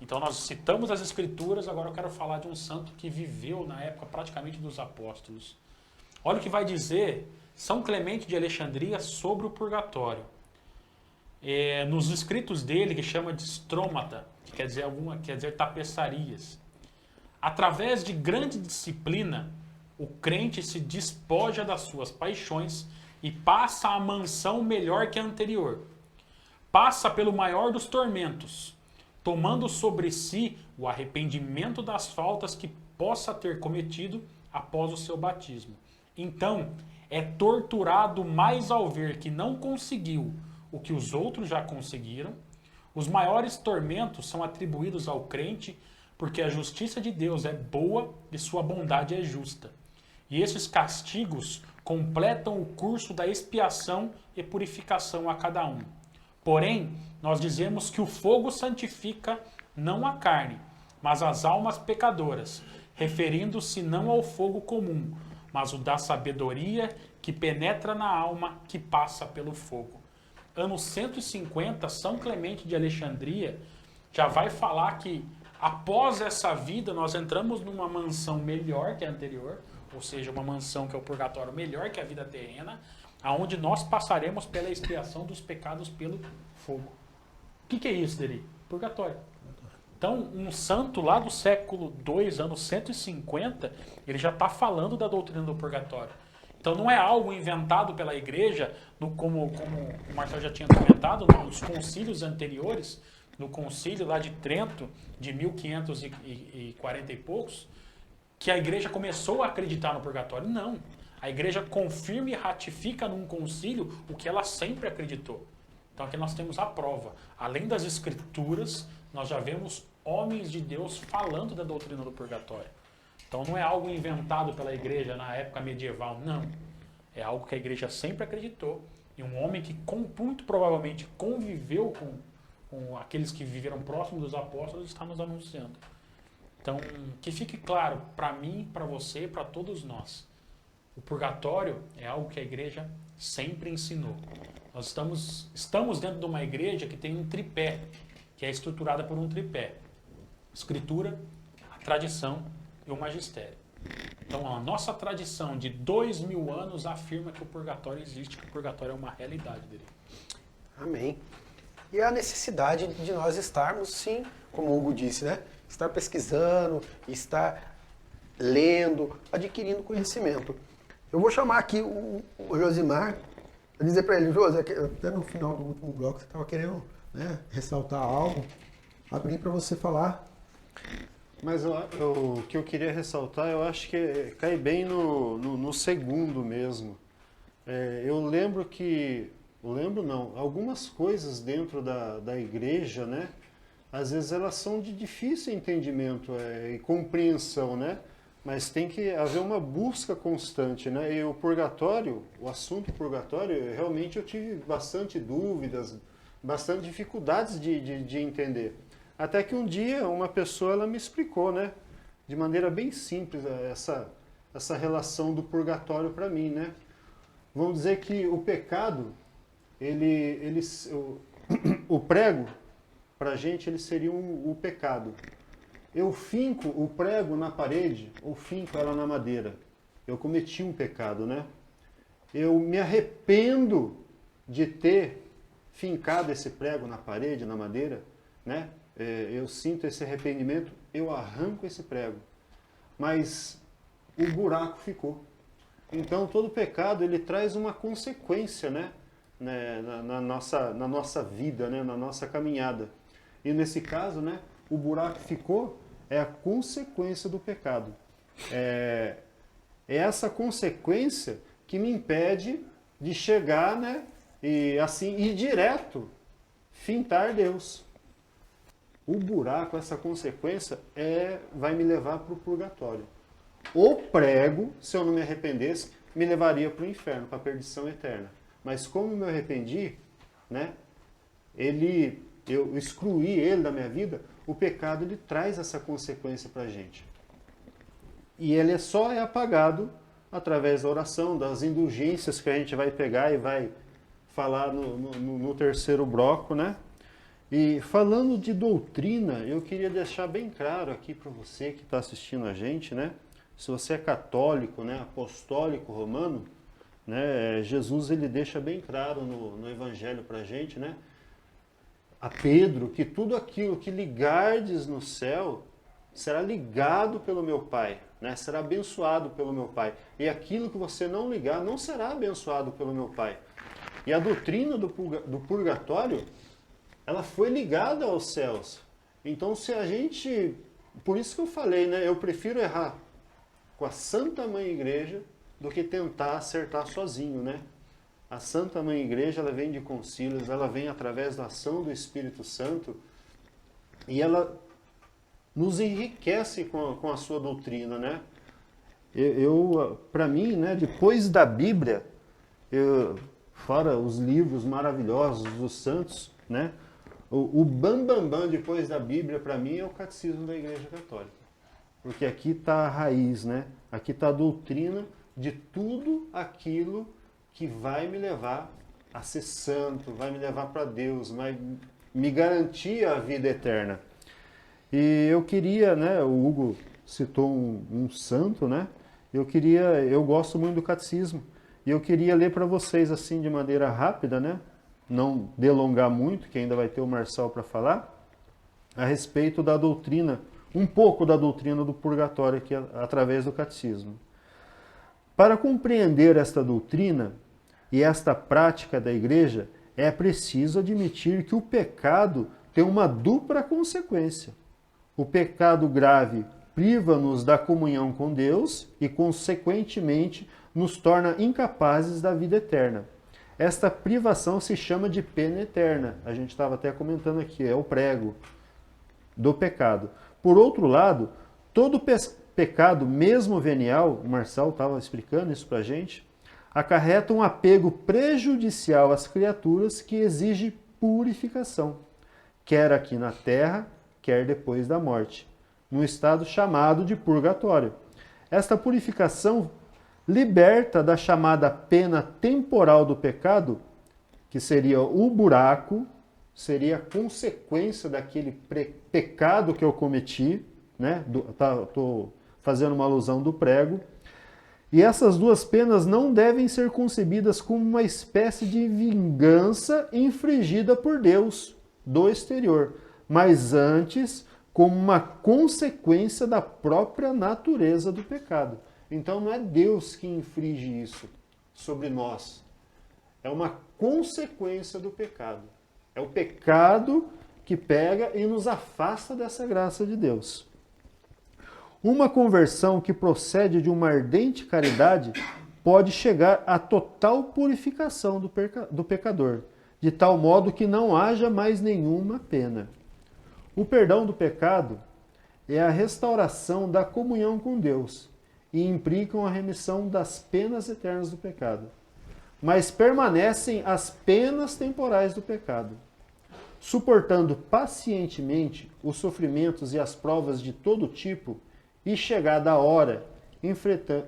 Então nós citamos as escrituras, agora eu quero falar de um santo que viveu na época praticamente dos apóstolos. Olha o que vai dizer São Clemente de Alexandria sobre o purgatório. Nos escritos dele, que chama de strômata, que quer dizer tapeçarias. Através de grande disciplina, o crente se despoja das suas paixões e passa a mansão melhor que a anterior. Passa pelo maior dos tormentos, tomando sobre si o arrependimento das faltas que possa ter cometido após o seu batismo. Então, é torturado mais ao ver que não conseguiu o que os outros já conseguiram. Os maiores tormentos são atribuídos ao crente porque a justiça de Deus é boa e sua bondade é justa. E esses castigos completam o curso da expiação e purificação a cada um. Porém, nós dizemos que o fogo santifica não a carne, mas as almas pecadoras, referindo-se não ao fogo comum, mas o da sabedoria que penetra na alma que passa pelo fogo. Ano 150, São Clemente de Alexandria já vai falar que após essa vida nós entramos numa mansão melhor que a anterior, ou seja, uma mansão que é o purgatório melhor que a vida terrena, aonde nós passaremos pela expiação dos pecados pelo fogo. O que é isso, Deri? Purgatório. Então, um santo lá do século II, ano 150, ele já está falando da doutrina do purgatório. Então, não é algo inventado pela igreja, como o Marcelo já tinha comentado, nos concílios anteriores, no concílio lá de Trento, de 1540 e poucos, que a igreja começou a acreditar no purgatório. Não. A igreja confirma e ratifica num concílio o que ela sempre acreditou. Então aqui nós temos a prova. Além das escrituras, nós já vemos homens de Deus falando da doutrina do purgatório. Então não é algo inventado pela igreja na época medieval, não. É algo que a igreja sempre acreditou. E um homem que muito provavelmente conviveu com aqueles que viveram próximo dos apóstolos está nos anunciando. Então, que fique claro para mim, para você, para todos nós. O purgatório é algo que a igreja sempre ensinou. Nós estamos dentro de uma igreja que tem um tripé, que é estruturada por um tripé. Escritura, a tradição e o magistério. Então, a nossa tradição de 2000 anos afirma que o purgatório existe, que o purgatório é uma realidade dele. Amém. E a necessidade de nós estarmos, sim, como o Hugo disse, né? Estar pesquisando, estar lendo, adquirindo conhecimento. Eu vou chamar aqui o Josimar, vou dizer para ele, José, até no final do último bloco você estava querendo, né, ressaltar algo, abrir para você falar. Mas o que eu queria ressaltar, eu acho que cai bem no segundo mesmo. Eu lembro que, algumas coisas dentro da igreja, né? Às vezes elas são de difícil entendimento e compreensão, né? Mas tem que haver uma busca constante, né? E o purgatório, o assunto purgatório, realmente eu tive bastante dúvidas, bastante dificuldades de entender. Até que um dia uma pessoa ela me explicou, né? De maneira bem simples essa relação do purgatório para mim, né? Vamos dizer que o pecado, o prego, para a gente, ele seria o pecado. Eu finco o prego na parede, ou finco ela na madeira. Eu cometi um pecado, né? Eu me arrependo de ter fincado esse prego na parede, na madeira, né? Eu sinto esse arrependimento, eu arranco esse prego. Mas o buraco ficou. Então, todo pecado, ele traz uma consequência, né? Na nossa vida, né? Na nossa caminhada. E nesse caso, né? O buraco ficou, é a consequência do pecado. É essa consequência que me impede de chegar, né? E assim, ir direto, fintar Deus. O buraco, essa consequência, vai me levar para o purgatório. O prego, se eu não me arrependesse, me levaria para o inferno, para a perdição eterna. Mas como eu me arrependi, né? Eu excluí ele da minha vida, o pecado ele traz essa consequência para a gente. E ele só é apagado através da oração, das indulgências que a gente vai pegar e vai falar no terceiro bloco, né? E falando de doutrina, eu queria deixar bem claro aqui para você que está assistindo a gente, né? Se você é católico, né, apostólico romano, né, Jesus ele deixa bem claro no Evangelho para a gente, né? A Pedro, que tudo aquilo que ligardes no céu será ligado pelo meu Pai, né? Será abençoado pelo meu Pai. E aquilo que você não ligar não será abençoado pelo meu Pai. E a doutrina do purgatório, ela foi ligada aos céus. Então, se a gente... Por isso que eu falei, né? Eu prefiro errar com a Santa Mãe Igreja do que tentar acertar sozinho, né? A Santa Mãe Igreja, ela vem de concílios, ela vem através da ação do Espírito Santo e ela nos enriquece com a sua doutrina, né? Para mim, né, depois da Bíblia, fora os livros maravilhosos dos santos, né? O bambambam depois da Bíblia, para mim, é o Catecismo da Igreja Católica. Porque aqui está a raiz, né? Aqui está a doutrina de tudo aquilo que vai me levar a ser santo, vai me levar para Deus, vai me garantir a vida eterna. E eu queria, né? O Hugo citou um santo, né? Eu gosto muito do Catecismo. E eu queria ler para vocês assim de maneira rápida, né? Não delongar muito, que ainda vai ter o Marçal para falar, a respeito da doutrina, um pouco da doutrina do purgatório aqui através do catecismo. Para compreender esta doutrina e esta prática da igreja, é preciso admitir que o pecado tem uma dupla consequência. O pecado grave priva-nos da comunhão com Deus e, consequentemente, nos torna incapazes da vida eterna. Esta privação se chama de pena eterna. A gente estava até comentando aqui, é o prego do pecado. Por outro lado, todo pecado, mesmo venial, o Marçal estava explicando isso para a gente, acarreta um apego prejudicial às criaturas que exige purificação, quer aqui na terra, quer depois da morte, num estado chamado de purgatório. Esta purificação liberta da chamada pena temporal do pecado, que seria o buraco, seria a consequência daquele pecado que eu cometi, né? Estou fazendo uma alusão do prego, E essas duas penas não devem ser concebidas como uma espécie de vingança infligida por Deus do exterior, mas antes como uma consequência da própria natureza do pecado. Então não é Deus que inflige isso sobre nós. É uma consequência do pecado. É o pecado que pega e nos afasta dessa graça de Deus. Uma conversão que procede de uma ardente caridade pode chegar à total purificação do pecador, de tal modo que não haja mais nenhuma pena. O perdão do pecado é a restauração da comunhão com Deus e implicam a remissão das penas eternas do pecado. Mas permanecem as penas temporais do pecado. Suportando pacientemente os sofrimentos e as provas de todo tipo, e chegada a hora,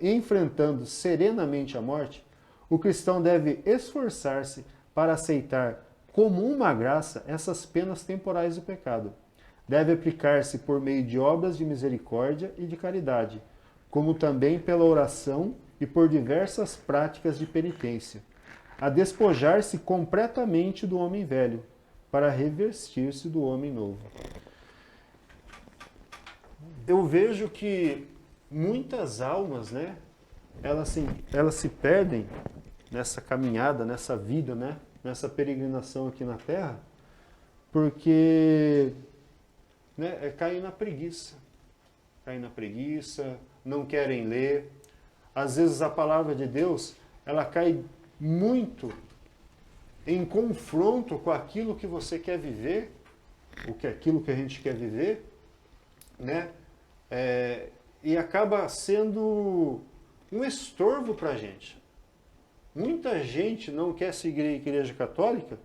enfrentando serenamente a morte, o cristão deve esforçar-se para aceitar como uma graça essas penas temporais do pecado. Deve aplicar-se por meio de obras de misericórdia e de caridade, como também pela oração e por diversas práticas de penitência, a despojar-se completamente do homem velho, para revestir-se do homem novo. Eu vejo que muitas almas, né, elas se perdem nessa caminhada, nessa vida, né, nessa peregrinação aqui na Terra, porque caem na preguiça. Caem na preguiça, não querem ler. Às vezes a palavra de Deus, ela cai muito em confronto com aquilo que você quer viver, aquilo que a gente quer viver, né? E acaba sendo um estorvo para a gente. Muita gente não quer seguir a Igreja Católica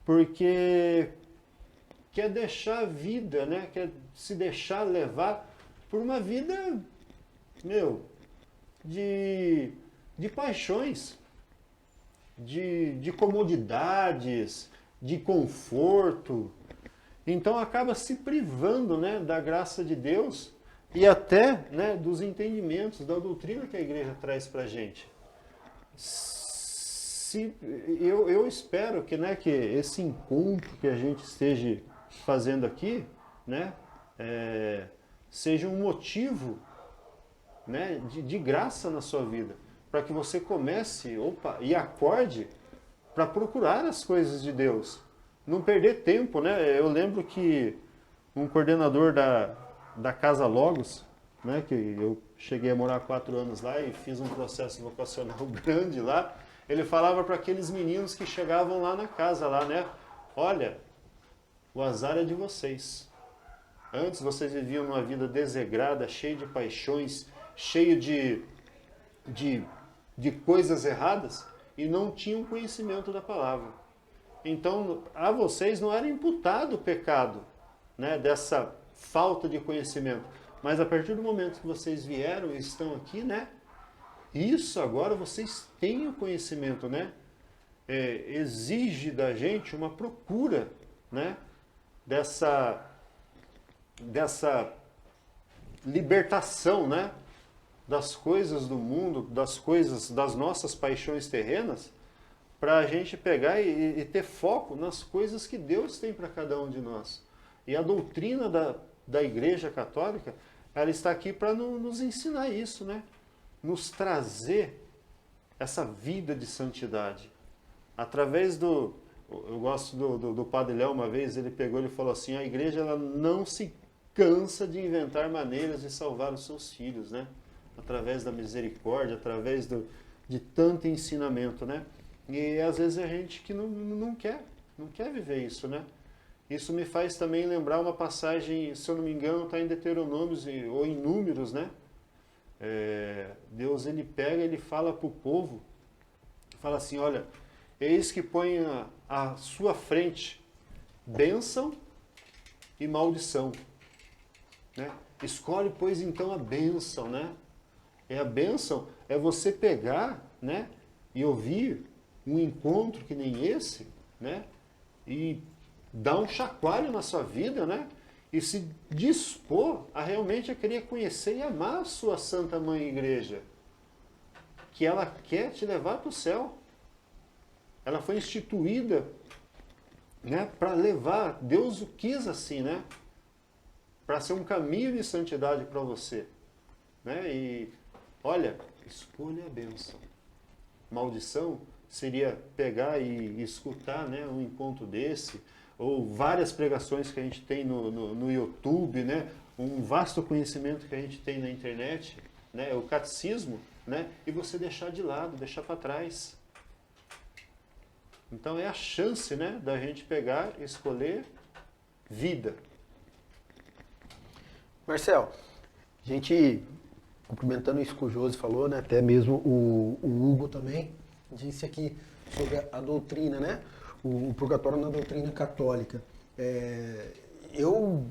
porque quer deixar a vida, né? Quer se deixar levar por uma vida, de paixões, de comodidades, de conforto. Então acaba se privando, né, da graça de Deus e até, né, dos entendimentos, da doutrina que a igreja traz para a gente. Eu espero que, né, que esse encontro que a gente esteja fazendo aqui, né, seja um motivo, né, de graça na sua vida, para que você comece e acorde para procurar as coisas de Deus. Não perder tempo, né? Eu lembro que um coordenador da Casa Logos, né, que eu cheguei a morar 4 anos lá e fiz um processo vocacional grande lá, ele falava para aqueles meninos que chegavam lá na casa, lá, né? Olha, o azar é de vocês. Antes vocês viviam uma vida desregrada, cheia de paixões, cheio de coisas erradas e não tinham conhecimento da palavra. Então, a vocês não era imputado o pecado, né, dessa falta de conhecimento. Mas a partir do momento que vocês vieram e estão aqui, né, isso agora vocês têm o conhecimento, né? Exige da gente uma procura, né, dessa libertação, né, das coisas do mundo, das nossas paixões terrenas, para a gente pegar e ter foco nas coisas que Deus tem para cada um de nós. E a doutrina da Igreja Católica, ela está aqui para nos ensinar isso, né? Nos trazer essa vida de santidade. Através eu gosto do Padre Léo, uma vez, ele pegou e falou assim, a Igreja ela não se cansa de inventar maneiras de salvar os seus filhos, né? Através da misericórdia, através de tanto ensinamento, né? E às vezes a gente que não quer viver isso, né? Isso me faz também lembrar uma passagem, se eu não me engano, está em Deuteronômios ou em Números, né? Deus, ele pega, ele fala para o povo, fala assim, olha, eis que põe à sua frente bênção e maldição, né? Escolhe, pois, então a bênção, né? A bênção é você pegar, né, e ouvir um encontro que nem esse, né, e dar um chacoalho na sua vida, né, e se dispor a realmente querer conhecer e amar a sua Santa Mãe Igreja. que ela quer te levar para o céu. Ela foi instituída, né, para levar, Deus o quis assim, né? Para ser um caminho de santidade para você. Né? E, olha, escolha a bênção. Maldição seria pegar e escutar, né, um encontro desse, ou várias pregações que a gente tem no YouTube, né, um vasto conhecimento que a gente tem na internet, né, o catecismo, né, e você deixar de lado, deixar para trás. Então é a chance, né, da gente pegar e escolher vida. Marcel, a gente, cumprimentando isso que o Josi falou, né, até mesmo o Hugo também, disse aqui sobre a doutrina, né, o purgatório na doutrina católica. Eu,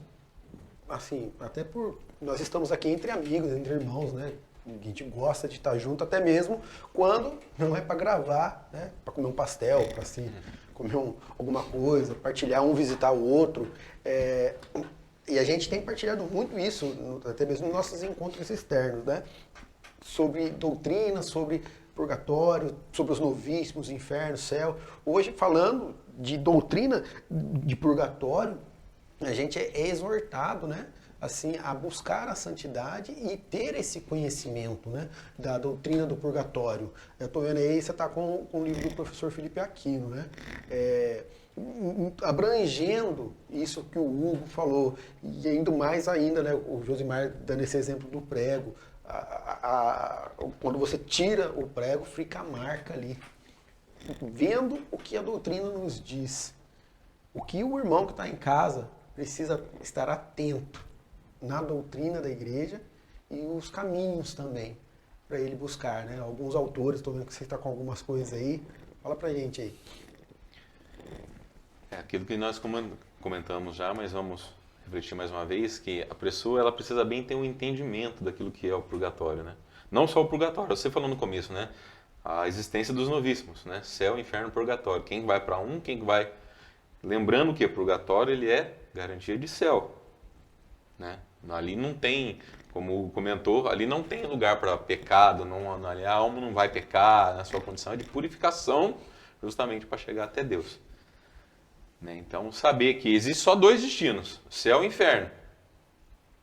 assim, até por... Nós estamos aqui entre amigos, entre irmãos, né, a gente gosta de estar junto, até mesmo quando não é para gravar, né, para comer um pastel, para assim, comer alguma coisa, partilhar, um visitar o outro. E a gente tem partilhado muito isso, até mesmo nos nossos encontros externos, né? Sobre doutrina, sobre purgatório, sobre os novíssimos, inferno, céu. Hoje, falando de doutrina de purgatório, a gente é exortado, né? Assim, a buscar a santidade e ter esse conhecimento, né, da doutrina do purgatório. Eu estou vendo aí, você está com o livro do professor Felipe Aquino, né? Abrangendo isso que o Hugo falou, e indo mais ainda, né, o Josimar dando esse exemplo do prego, quando você tira o prego, fica a marca ali, vendo o que a doutrina nos diz, o que o irmão que está em casa precisa estar atento na doutrina da igreja e os caminhos também para ele buscar, né? Alguns autores, estou vendo que você está com algumas coisas aí, fala pra gente aí. É aquilo que nós comentamos já, mas vamos refletir mais uma vez, que a pessoa ela precisa bem ter um entendimento daquilo que é o purgatório, né? Não só o purgatório, você falou no começo, né? A existência dos novíssimos, né? Céu, inferno, purgatório. Quem vai para um, quem vai... Lembrando que o purgatório ele é garantia de céu, né? Ali não tem, como comentou, ali não tem lugar para pecado, ali a alma não vai pecar, na sua condição é de purificação, justamente para chegar até Deus. Né? Então, saber que existe só dois destinos, céu e inferno.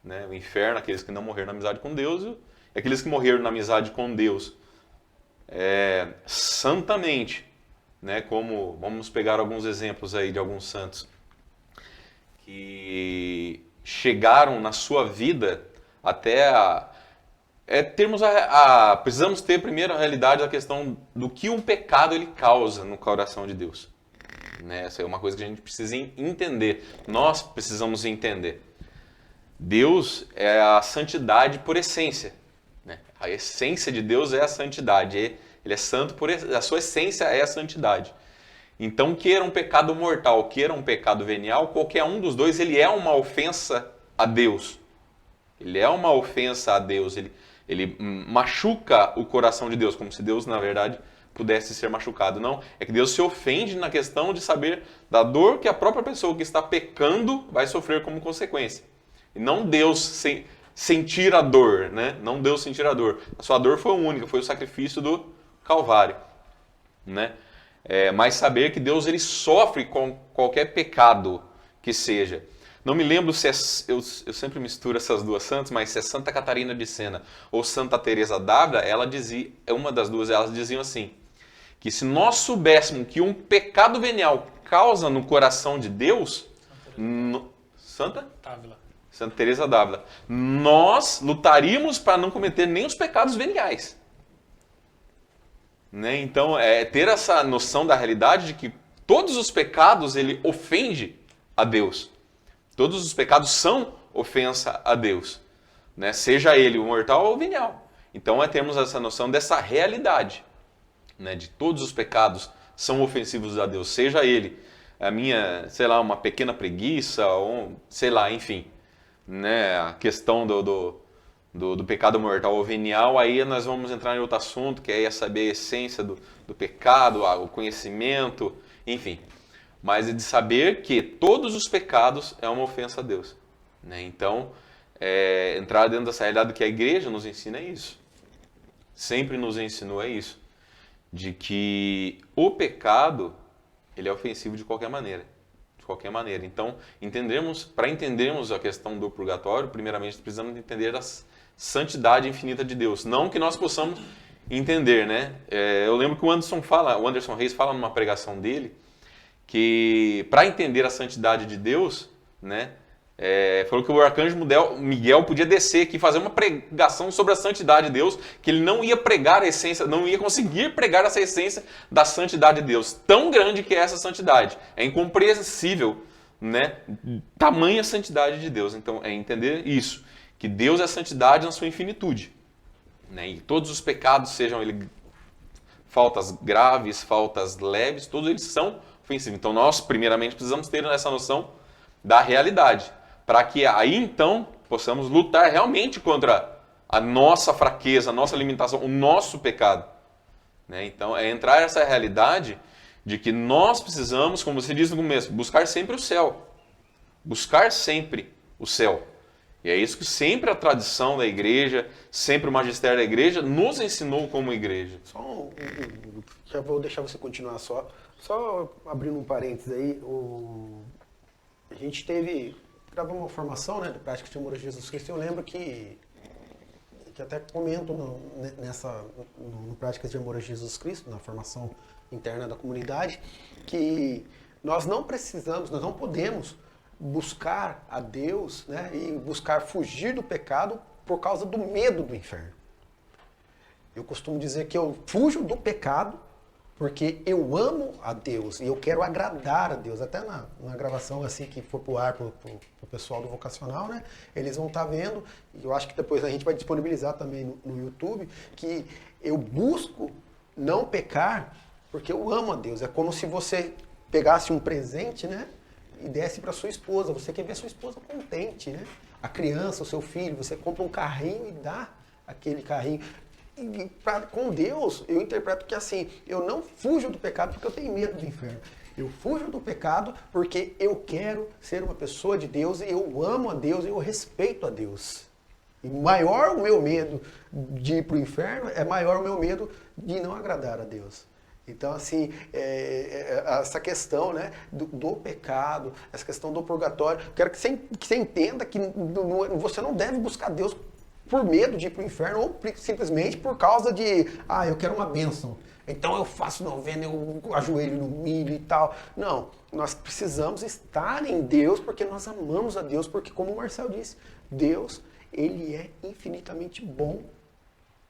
Né? O inferno, aqueles que não morreram na amizade com Deus, e aqueles que morreram na amizade com Deus santamente. Né? Como, vamos pegar alguns exemplos aí de alguns santos que chegaram na sua vida até precisamos ter primeiro a realidade da questão do que um pecado ele causa no coração de Deus. Né? Essa é uma coisa que a gente precisa entender. Nós precisamos entender. Deus é a santidade por essência. Né? A essência de Deus é a santidade. Ele é santo a sua essência é a santidade. Então, queira um pecado mortal, queira um pecado venial, qualquer um dos dois, ele é uma ofensa a Deus. Ele é uma ofensa a Deus. Ele machuca o coração de Deus, como se Deus, na verdade, pudesse ser machucado. Não, é que Deus se ofende na questão de saber da dor que a própria pessoa que está pecando vai sofrer como consequência. E não Deus sentir a dor, né? Não Deus sentir a dor. A sua dor foi única, foi o sacrifício do Calvário, né? Mas saber que Deus ele sofre com qualquer pecado que seja. Não me lembro se eu sempre misturo essas duas santas, mas se é Santa Catarina de Sena ou Santa Teresa d'Ávila, uma das duas, elas diziam assim, que se nós soubéssemos que um pecado venial causa no coração de Deus, Santa Teresa d'Ávila, nós lutaríamos para não cometer nem os pecados veniais. Né? Então, ter essa noção da realidade de que todos os pecados ele ofende a Deus. Todos os pecados são ofensa a Deus. Né? Seja ele o mortal ou o venial. Então, termos essa noção dessa realidade. Né? De todos os pecados são ofensivos a Deus. Seja ele a minha, sei lá, uma pequena preguiça, ou sei lá, enfim. Né? A questão do pecado mortal ou venial, aí nós vamos entrar em outro assunto, que é saber a essência do pecado, o conhecimento, enfim. Mas é de saber que todos os pecados é uma ofensa a Deus. Né? Então, entrar dentro dessa realidade que a igreja nos ensina é isso. sempre nos ensinou é isso, de que o pecado, ele é ofensivo de qualquer maneira. De qualquer maneira. Então, para entendermos a questão do purgatório, primeiramente precisamos entender a santidade infinita de Deus. Não que nós possamos entender, né? Eu lembro que o Anderson Reis fala numa pregação dele, que para entender a santidade de Deus, né? Falou que o arcanjo Miguel podia descer aqui e fazer uma pregação sobre a santidade de Deus, que ele não ia pregar a essência, não ia conseguir pregar essa essência da santidade de Deus. Tão grande que é essa santidade. É incompreensível, né? Tamanha santidade de Deus. Então, é entender isso, que Deus é santidade na sua infinitude. Né? E todos os pecados, sejam faltas graves, faltas leves, todos eles são ofensivos. Então, nós, primeiramente, precisamos ter essa noção da realidade, para que aí então possamos lutar realmente contra a nossa fraqueza, a nossa limitação, o nosso pecado. Né? Então, é entrar nessa realidade de que nós precisamos, como você diz no começo, buscar sempre o céu. Buscar sempre o céu. E é isso que sempre a tradição da igreja, sempre o magistério da igreja nos ensinou como igreja. Já vou deixar você continuar só abrindo um parênteses aí, a gente gravou uma formação, né, de prática de amor a Jesus Cristo. Eu lembro que até comento no Práticas de Amor a Jesus Cristo, na formação interna da comunidade, que nós não podemos buscar a Deus, né, e buscar fugir do pecado por causa do medo do inferno. Eu costumo dizer que eu fujo do pecado porque eu amo a Deus e eu quero agradar a Deus. Até na gravação assim que for pro ar pro pessoal do vocacional, né? Eles vão estar vendo, e eu acho que depois a gente vai disponibilizar também no YouTube, que eu busco não pecar porque eu amo a Deus. É como se você pegasse um presente, né? E desse para sua esposa. Você quer ver a sua esposa contente, né? A criança, o seu filho, você compra um carrinho e dá aquele carrinho. Com Deus, eu interpreto que assim, eu não fujo do pecado porque eu tenho medo do inferno. Eu fujo do pecado porque eu quero ser uma pessoa de Deus e eu amo a Deus e eu respeito a Deus. E maior o meu medo de ir para o inferno, é maior o meu medo de não agradar a Deus. Então, assim, essa questão, né, do pecado, essa questão do purgatório, quero que você entenda que você não deve buscar Deus por medo de ir para o inferno ou simplesmente por causa de, eu quero uma bênção, então eu faço novena, eu ajoelho no milho e tal. Não, nós precisamos estar em Deus porque nós amamos a Deus, porque como o Marcel disse, Deus, ele é infinitamente bom.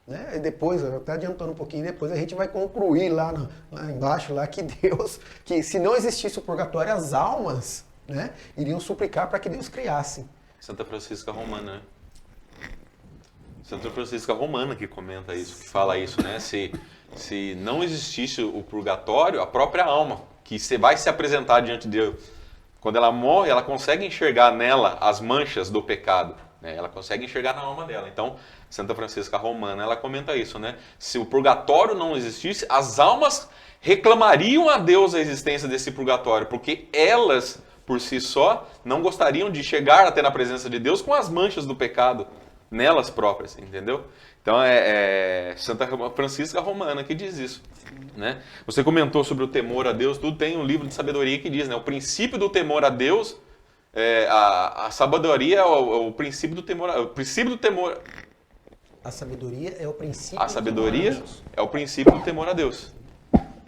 Né? E depois, até adiantando um pouquinho, depois a gente vai concluir lá embaixo, lá que Deus, que se não existisse o purgatório, as almas, né, iriam suplicar para que Deus criasse. Santa Francisca Romana, né? Santa Francisca Romana que comenta isso, que fala isso, né? Se não existisse o purgatório, a própria alma, que vai se apresentar diante de Deus, quando ela morre, ela consegue enxergar nela as manchas do pecado, né? Ela consegue enxergar na alma dela. Então, Santa Francisca Romana, ela comenta isso, né? Se o purgatório não existisse, as almas reclamariam a Deus a existência desse purgatório, porque elas, por si só, não gostariam de chegar até na presença de Deus com as manchas do pecado nelas próprias, entendeu? Então é Santa Francisca Romana que diz isso, né? Você comentou sobre o temor a Deus, tudo tem um livro de sabedoria que diz, né? O princípio do temor a Deus, a sabedoria é o princípio do temor, o princípio do temor. A sabedoria é o princípio. A sabedoria é o princípio do temor a Deus.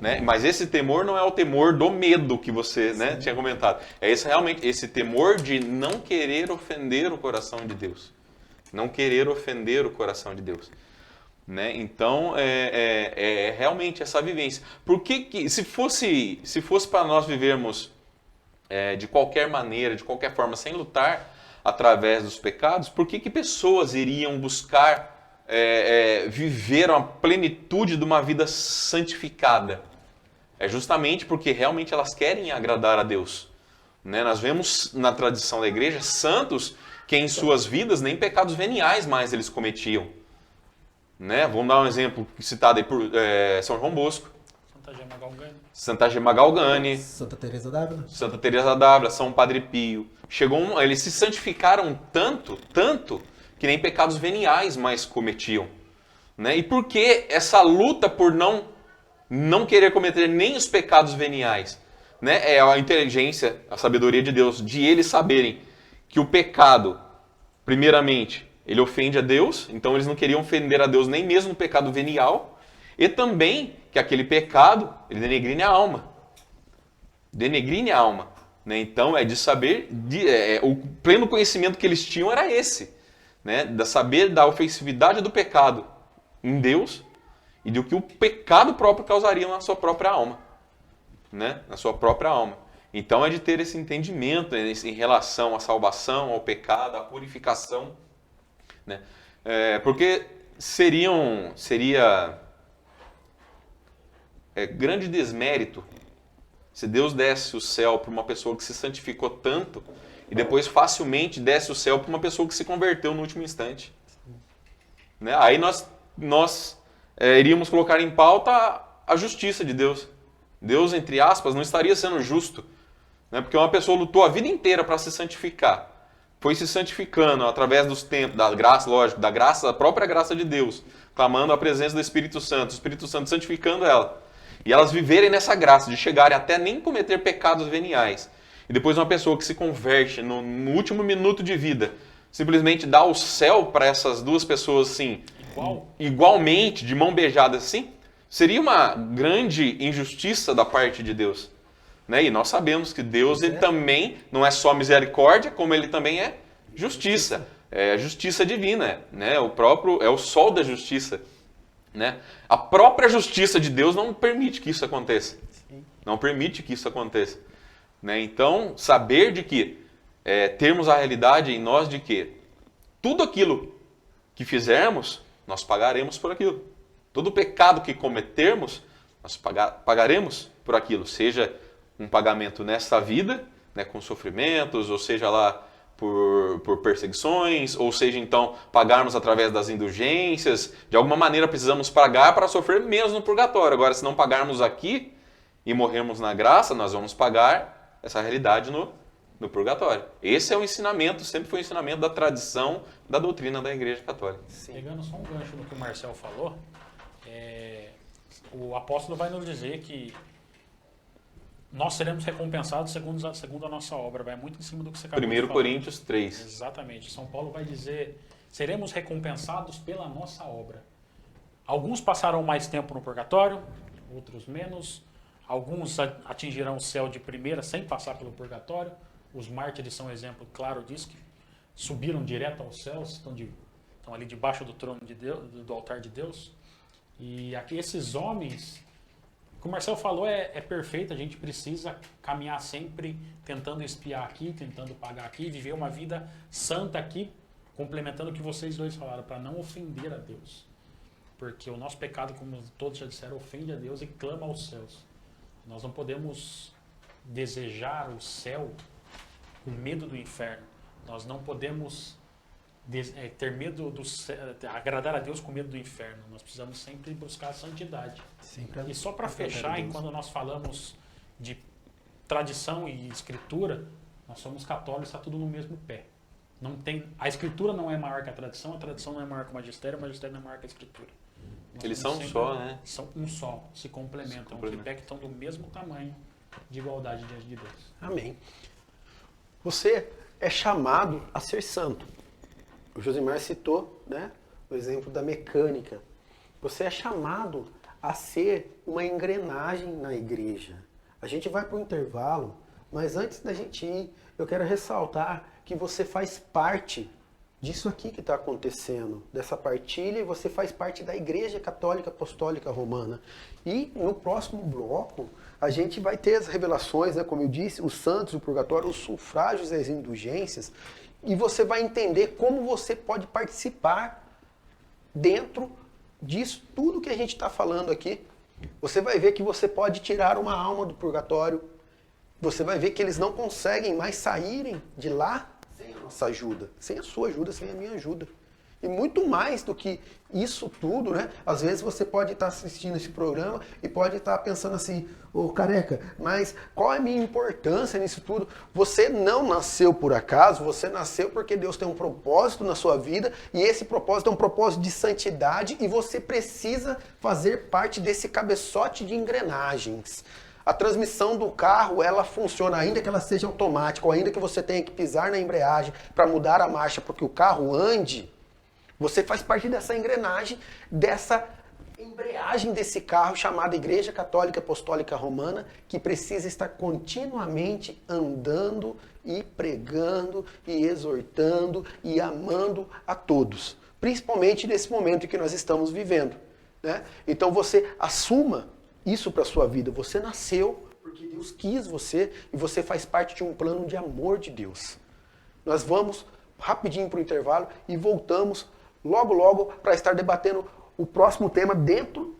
Né? Mas esse temor não é o temor do medo que você, né, tinha comentado. É realmente esse temor de não querer ofender o coração de Deus. Não querer ofender o coração de Deus. Né? Então, realmente essa vivência. Por que se fosse para nós vivermos de qualquer maneira, de qualquer forma, sem lutar através dos pecados, por que pessoas iriam buscar viver uma plenitude de uma vida santificada? É justamente porque realmente elas querem agradar a Deus. Né? Nós vemos na tradição da igreja santos que em suas vidas nem pecados veniais mais eles cometiam. Né? Vamos dar um exemplo citado aí por São João Bosco. Santa Gema Galgani. Santa Teresa d'Ávila. Santa Teresa d'Ávila, São Padre Pio. Eles se santificaram tanto, que nem pecados veniais mais cometiam. Né? E por que essa luta por não querer cometer nem os pecados veniais? Né? É a inteligência, a sabedoria de Deus, de eles saberem que o pecado, primeiramente, ele ofende a Deus, então eles não queriam ofender a Deus nem mesmo no pecado venial, e também que aquele pecado, ele denegrine a alma. Denegrine a alma. Né? Então, é de saber, o pleno conhecimento que eles tinham era esse, né? De saber da ofensividade do pecado em Deus e do que o pecado próprio causaria na sua própria alma. Né? Na sua própria alma. Então, é de ter esse entendimento, né, em relação à salvação, ao pecado, à purificação. Né? Porque seria grande desmérito se Deus desse o céu para uma pessoa que se santificou tanto e depois facilmente desse o céu para uma pessoa que se converteu no último instante. Né? Aí nós iríamos colocar em pauta a justiça de Deus. Deus, entre aspas, não estaria sendo justo. Né? Porque uma pessoa lutou a vida inteira para se santificar. Foi se santificando através dos tempos, da graça, lógico, da própria graça de Deus, clamando a presença do Espírito Santo, o Espírito Santo santificando ela. E elas viverem nessa graça, de chegarem até nem cometer pecados veniais. E depois uma pessoa que se converte no último minuto de vida, simplesmente dá o céu para essas duas pessoas assim, igualmente, de mão beijada assim, seria uma grande injustiça da parte de Deus. Né? E nós sabemos que Deus ele também não é só misericórdia, como ele também é justiça. É a justiça divina, né? É o sol da justiça. Né? A própria justiça de Deus não permite que isso aconteça. Não permite que isso aconteça. Né? Então, saber de que termos a realidade em nós de que tudo aquilo que fizermos, nós pagaremos por aquilo. Todo pecado que cometermos, nós pagaremos por aquilo. Seja um pagamento nesta vida, né, com sofrimentos, ou seja lá por perseguições, ou seja, então, pagarmos através das indulgências. De alguma maneira precisamos pagar para sofrer menos no purgatório. Agora, se não pagarmos aqui e morrermos na graça, nós vamos pagar essa realidade no purgatório. Esse é o ensinamento, sempre foi o ensinamento da tradição, da doutrina da Igreja Católica. Sim. Pegando só um gancho no que o Marcel falou, o apóstolo vai nos dizer que nós seremos recompensados segundo a nossa obra. Vai muito em cima do que você acabou de falar. 1 Coríntios 3. Exatamente. São Paulo vai dizer, seremos recompensados pela nossa obra. Alguns passarão mais tempo no purgatório, outros menos. Alguns atingirão o céu de primeira sem passar pelo purgatório. Os mártires são um exemplo claro disso, que subiram direto aos céus, estão ali debaixo do trono de Deus, do altar de Deus. E aqui esses homens... O que o Marcel falou é perfeito, a gente precisa caminhar sempre tentando espiar aqui, tentando pagar aqui, viver uma vida santa aqui, complementando o que vocês dois falaram, para não ofender a Deus. Porque o nosso pecado, como todos já disseram, ofende a Deus e clama aos céus. Nós não podemos desejar o céu com medo do inferno. Nós não podemos ter medo agradar a Deus com medo do inferno. Nós precisamos sempre buscar a santidade. E só para fechar, enquanto nós falamos de tradição e escritura, nós somos católicos, está tudo no mesmo pé. A escritura não é maior que a tradição não é maior que o magistério não é maior que a escritura. Eles são um só, né? São um só, se complementam. Um tripé que estão do mesmo tamanho de igualdade diante de Deus. Amém. Você é chamado a ser santo. O Josimar citou, né, o exemplo da mecânica. Você é chamado a ser uma engrenagem na igreja. A gente vai para o intervalo, mas antes da gente ir, eu quero ressaltar que você faz parte disso aqui que está acontecendo, dessa partilha, e você faz parte da Igreja Católica Apostólica Romana. E no próximo bloco, a gente vai ter as revelações, né, como eu disse, os santos, o purgatório, os sufrágios e as indulgências, e você vai entender como você pode participar dentro disso, tudo que a gente está falando aqui. Você vai ver que você pode tirar uma alma do purgatório, você vai ver que eles não conseguem mais saírem de lá sem a nossa ajuda, sem a sua ajuda, sem a minha ajuda. E muito mais do que isso tudo, né? Às vezes você pode estar assistindo esse programa e pode estar pensando assim, ô careca, mas qual é a minha importância nisso tudo? Você não nasceu por acaso, você nasceu porque Deus tem um propósito na sua vida e esse propósito é um propósito de santidade e você precisa fazer parte desse cabeçote de engrenagens. A transmissão do carro, ela funciona, ainda que ela seja automática, ou ainda que você tenha que pisar na embreagem para mudar a marcha para que o carro ande, você faz parte dessa engrenagem, dessa embreagem desse carro chamada Igreja Católica Apostólica Romana, que precisa estar continuamente andando e pregando e exortando e amando a todos, principalmente nesse momento em que nós estamos vivendo, né? Então você assuma isso para a sua vida. Você nasceu porque Deus quis você e você faz parte de um plano de amor de Deus. Nós vamos rapidinho para o intervalo e voltamos logo para estar debatendo o próximo tema dentro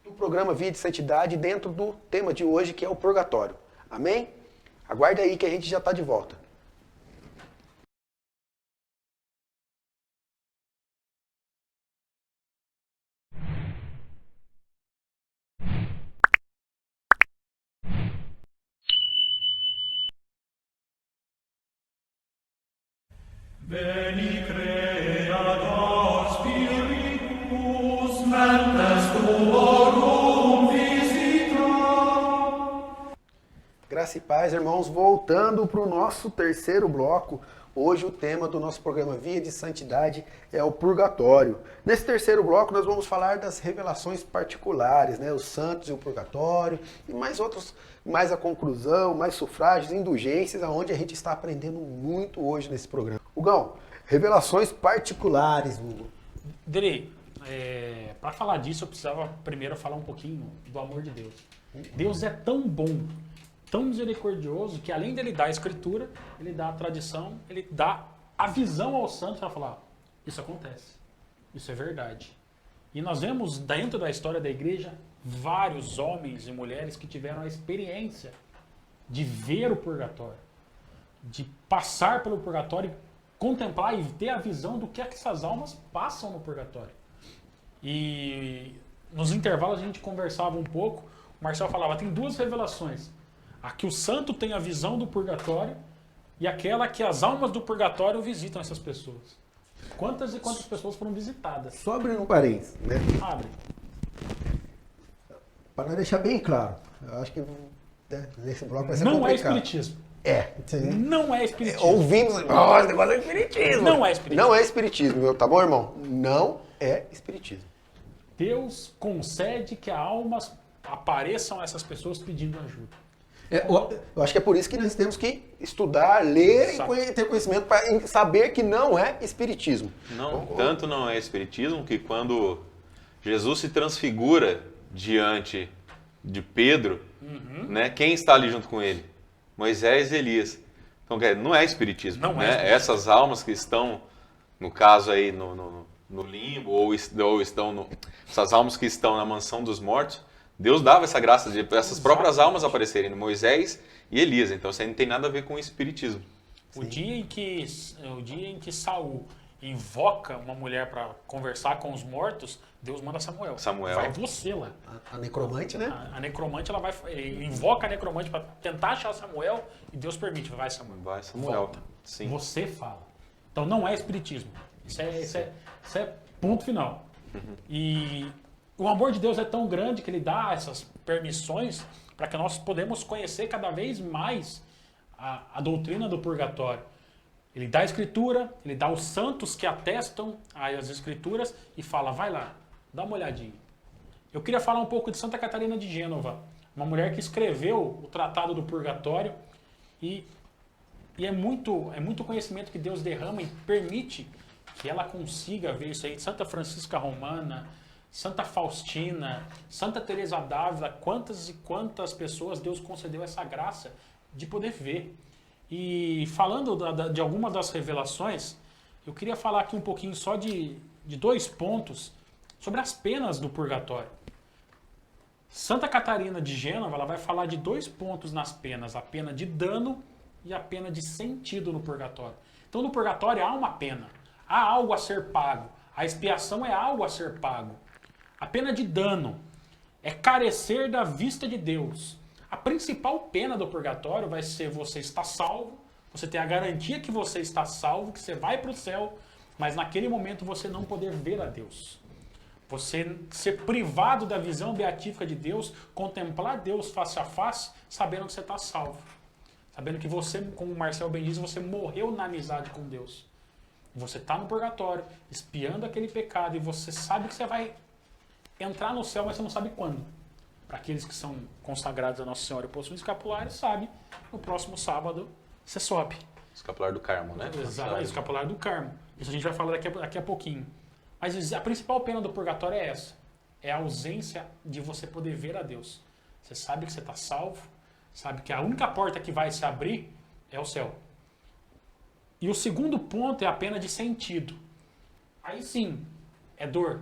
do programa Via de Santidade, dentro do tema de hoje, que é o purgatório. Amém? Aguarde aí que a gente já está de volta. Veni Creator Spiritus, mentes tuorum visita. Graça e paz, irmãos, voltando para o nosso terceiro bloco. Hoje o tema do nosso programa Via de Santidade é o purgatório. Nesse terceiro bloco nós vamos falar das revelações particulares, né? Os santos e o purgatório, e mais outros, mais a conclusão, mais sufrágios, indulgências, aonde a gente está aprendendo muito hoje nesse programa. Hugão, revelações particulares, Hugo. Dri, para falar disso eu precisava primeiro falar um pouquinho do amor de Deus. Deus é tão bom, tão misericordioso, que além dele dar a escritura, ele dá a tradição, ele dá a visão aos santos para falar, isso acontece, isso é verdade. E nós vemos dentro da história da igreja vários homens e mulheres que tiveram a experiência de ver o purgatório, de passar pelo purgatório, contemplar e ter a visão do que é que essas almas passam no purgatório. E nos intervalos a gente conversava um pouco, o Marcel falava, tem duas revelações. A que o santo tem a visão do purgatório e aquela que as almas do purgatório visitam essas pessoas. Quantas e quantas pessoas foram visitadas? Só abrindo um parênteses, né? Abre. Para deixar bem claro, eu acho que nesse bloco vai ser Não é complicado. espiritismo. Não é espiritismo. Ouvimos, esse negócio é espiritismo. Não é espiritismo. Não é espiritismo, tá bom, irmão? Não é espiritismo. Deus concede que almas apareçam a essas pessoas pedindo ajuda. Eu acho que é por isso que nós temos que estudar, ler e ter conhecimento para saber que não é espiritismo. Não, tanto não é espiritismo que quando Jesus se transfigura diante de Pedro, né, quem está ali junto com ele? Moisés e Elias. Então, não é espiritismo. Não né? é espiritismo. Essas almas que estão, no caso aí, no limbo, ou estão essas almas que estão na mansão dos mortos, Deus dava essa graça de essas próprias almas aparecerem, Moisés e Elias. Então isso aí não tem nada a ver com o espiritismo. O dia em que Saul invoca uma mulher para conversar com os mortos, Deus manda Samuel. Vai você lá. A necromante, né? A necromante, ele invoca a necromante para tentar achar Samuel e Deus permite. Vai, Samuel. Vai, Samuel. Volta. Sim. Você fala. Então não é espiritismo. Isso é ponto final. E o amor de Deus é tão grande que ele dá essas permissões para que nós podemos conhecer cada vez mais a doutrina do purgatório. Ele dá a escritura, ele dá os santos que atestam as escrituras e fala, vai lá, dá uma olhadinha. Eu queria falar um pouco de Santa Catarina de Gênova, uma mulher que escreveu o Tratado do Purgatório e é muito conhecimento que Deus derrama e permite que ela consiga ver isso aí. Santa Francisca Romana, Santa Faustina, Santa Teresa d'Ávila, quantas e quantas pessoas Deus concedeu essa graça de poder ver. E falando de algumas das revelações, eu queria falar aqui um pouquinho só de 2 pontos sobre as penas do purgatório. Santa Catarina de Gênova, ela vai falar de 2 pontos nas penas, a pena de dano e a pena de sentido no purgatório. Então no purgatório há uma pena, há algo a ser pago, A expiação é algo a ser pago. A pena de dano é carecer da vista de Deus. A principal pena do purgatório vai ser você estar salvo, você ter a garantia que você está salvo, que você vai para o céu, mas naquele momento você não poder ver a Deus. Você ser privado da visão beatífica de Deus, contemplar Deus face a face, sabendo que você está salvo. Sabendo que você, como o Marcel bem diz, você morreu na amizade com Deus. Você está no purgatório, espiando aquele pecado, e você sabe que você vai entrar no céu, mas você não sabe quando. Para aqueles que são consagrados a Nossa Senhora e possuem escapulário, sabe, no próximo sábado você sobe. Escapular do Carmo, né? Exato, escapulário do Carmo. Isso a gente vai falar daqui a pouquinho. Mas a principal pena do purgatório é essa. É a ausência de você poder ver a Deus. Você sabe que você está salvo, sabe que a única porta que vai se abrir é o céu. E o segundo ponto é a pena de sentido. Aí sim, é dor.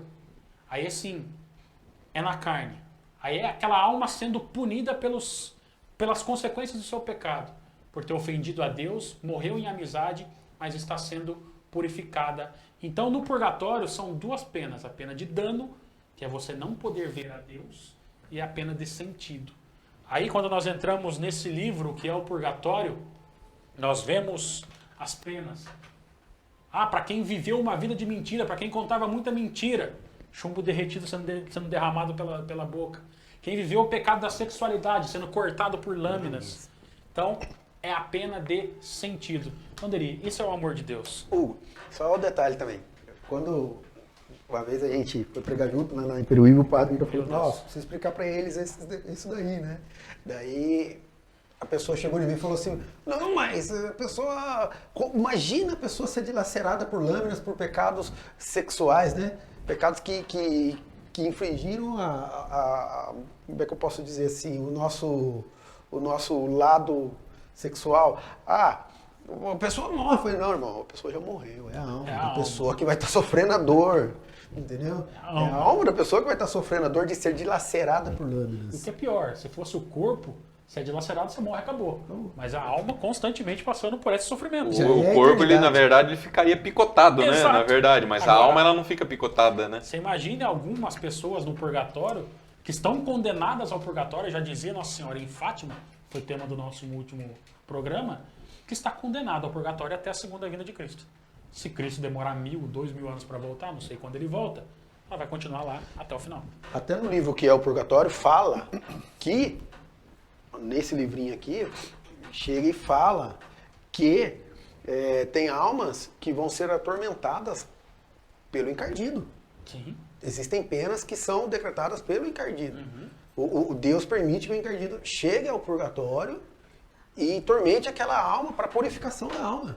Aí sim, é na carne. Aí é aquela alma sendo punida pelas consequências do seu pecado. Por ter ofendido a Deus, morreu em amizade, mas está sendo purificada. Então, no purgatório, são duas penas. A pena de dano, que é você não poder ver a Deus, e a pena de sentido. Aí, quando nós entramos nesse livro, que é o purgatório, nós vemos as penas. Para quem viveu uma vida de mentira, para quem contava muita mentira, chumbo derretido sendo derramado pela boca. Quem viveu o pecado da sexualidade, sendo cortado por lâminas. Então, é a pena de sentido. Anderi, isso é o amor de Deus. Só um detalhe também. Quando uma vez a gente foi pregar junto na Peruíbe, o padre falou, nossa, precisa explicar para eles isso daí, né? Daí a pessoa chegou em mim e falou assim, não, mas a pessoa, imagina a pessoa ser dilacerada por lâminas, por pecados sexuais, né? Pecados que infringiram como é que eu posso dizer assim, o nosso lado sexual. A pessoa morre. Eu falei, não, irmão, a pessoa já morreu. É a alma da pessoa que vai estar sofrendo a dor. Entendeu? É a alma da pessoa que vai estar sofrendo a dor de ser dilacerada por lâminas. O que é pior, se fosse o corpo, se é dilacerado, você morre, acabou. Mas a alma constantemente passando por esse sofrimento. O corpo, ele, na verdade, ele ficaria picotado, né? Exato. Na verdade, mas Agora, a alma, ela não fica picotada, né? Você imagina algumas pessoas no purgatório que estão condenadas ao purgatório, já dizia Nossa Senhora em Fátima, foi tema do nosso último programa, que está condenado ao purgatório até a segunda vinda de Cristo. Se Cristo demorar 1000, 2000 anos para voltar, não sei quando ele volta, ela vai continuar lá até o final. Até no livro que é o Purgatório, fala que, nesse livrinho aqui, chega e fala que tem almas que vão ser atormentadas pelo encardido. Sim. Existem penas que são decretadas pelo encardido. O Deus permite que o encardido chegue ao purgatório e tormente aquela alma para a purificação da alma.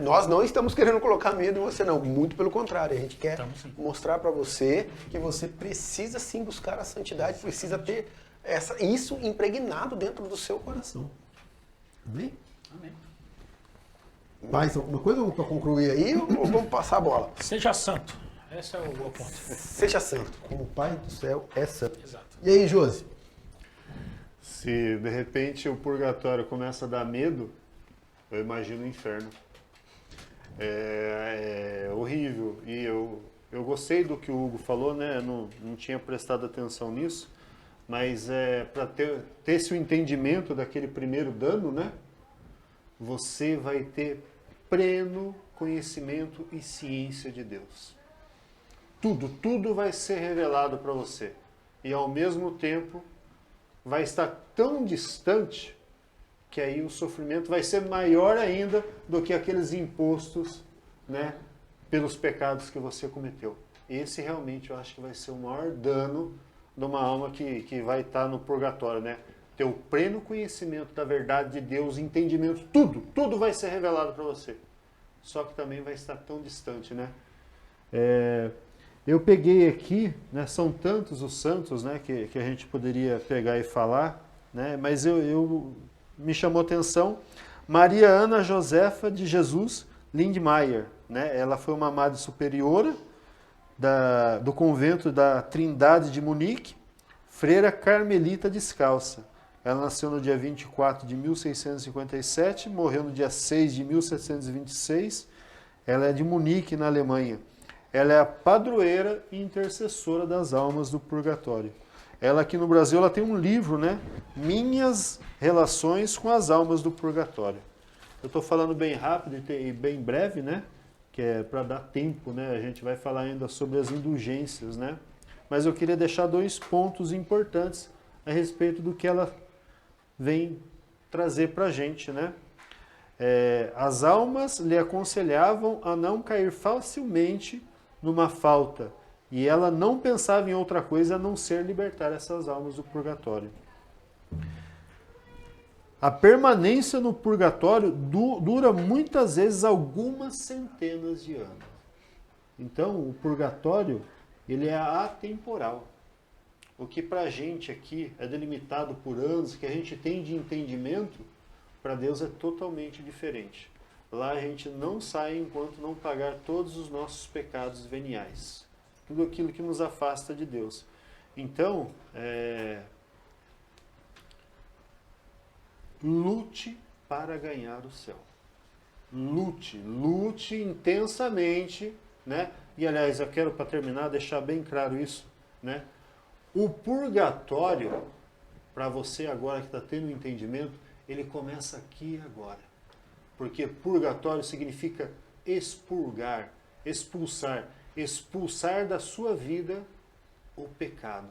Nós não estamos querendo colocar medo em você, não. Muito pelo contrário. A gente quer mostrar para você que você precisa sim buscar a santidade, precisa ter isso impregnado dentro do seu coração. Amém? Amém. Mais alguma coisa para concluir aí ou vamos passar a bola? Seja santo. Esse é o ponto. Seja santo, como o Pai do céu é santo. Exato. E aí, Josi? Se de repente o purgatório começa a dar medo, eu imagino o inferno. É horrível. E eu gostei do que o Hugo falou, né? Não tinha prestado atenção nisso, mas para ter esse entendimento daquele primeiro dano, né? Você vai ter pleno conhecimento e ciência de Deus. Tudo vai ser revelado para você. E ao mesmo tempo vai estar tão distante que aí o sofrimento vai ser maior ainda do que aqueles impostos, né, pelos pecados que você cometeu. Esse realmente eu acho que vai ser o maior dano de uma alma que vai estar no purgatório, né? Ter o pleno conhecimento da verdade de Deus, entendimento, tudo vai ser revelado para você. Só que também vai estar tão distante, né? Eu peguei aqui, né, são tantos os santos, né, que a gente poderia pegar e falar, né, mas me chamou a atenção Maria Ana Josefa de Jesus Lindmeier, né, ela foi uma madre superiora do convento da Trindade de Munique, freira carmelita descalça. Ela nasceu no dia 24 de 1657, morreu no dia 6 de 1726. Ela é de Munique, na Alemanha. Ela é a padroeira e intercessora das almas do purgatório. Ela aqui no Brasil, ela tem um livro, né? Minhas relações com as almas do purgatório. Eu estou falando bem rápido e bem breve, né? Que é para dar tempo, né? A gente vai falar ainda sobre as indulgências, né? Mas eu queria deixar 2 pontos importantes a respeito do que ela vem trazer para a gente, né? As almas lhe aconselhavam a não cair facilmente numa falta, e ela não pensava em outra coisa a não ser libertar essas almas do purgatório. A permanência no purgatório dura muitas vezes algumas centenas de anos. Então, o purgatório, ele é atemporal. O que para a gente aqui é delimitado por anos, que a gente tem de entendimento, para Deus é totalmente diferente. Lá a gente não sai enquanto não pagar todos os nossos pecados veniais. Tudo aquilo que nos afasta de Deus. Então, lute para ganhar o céu. Lute intensamente, né? E aliás, eu quero para terminar deixar bem claro isso, né? O purgatório, para você agora que está tendo um entendimento, ele começa aqui e agora. Porque purgatório significa expurgar, expulsar da sua vida o pecado.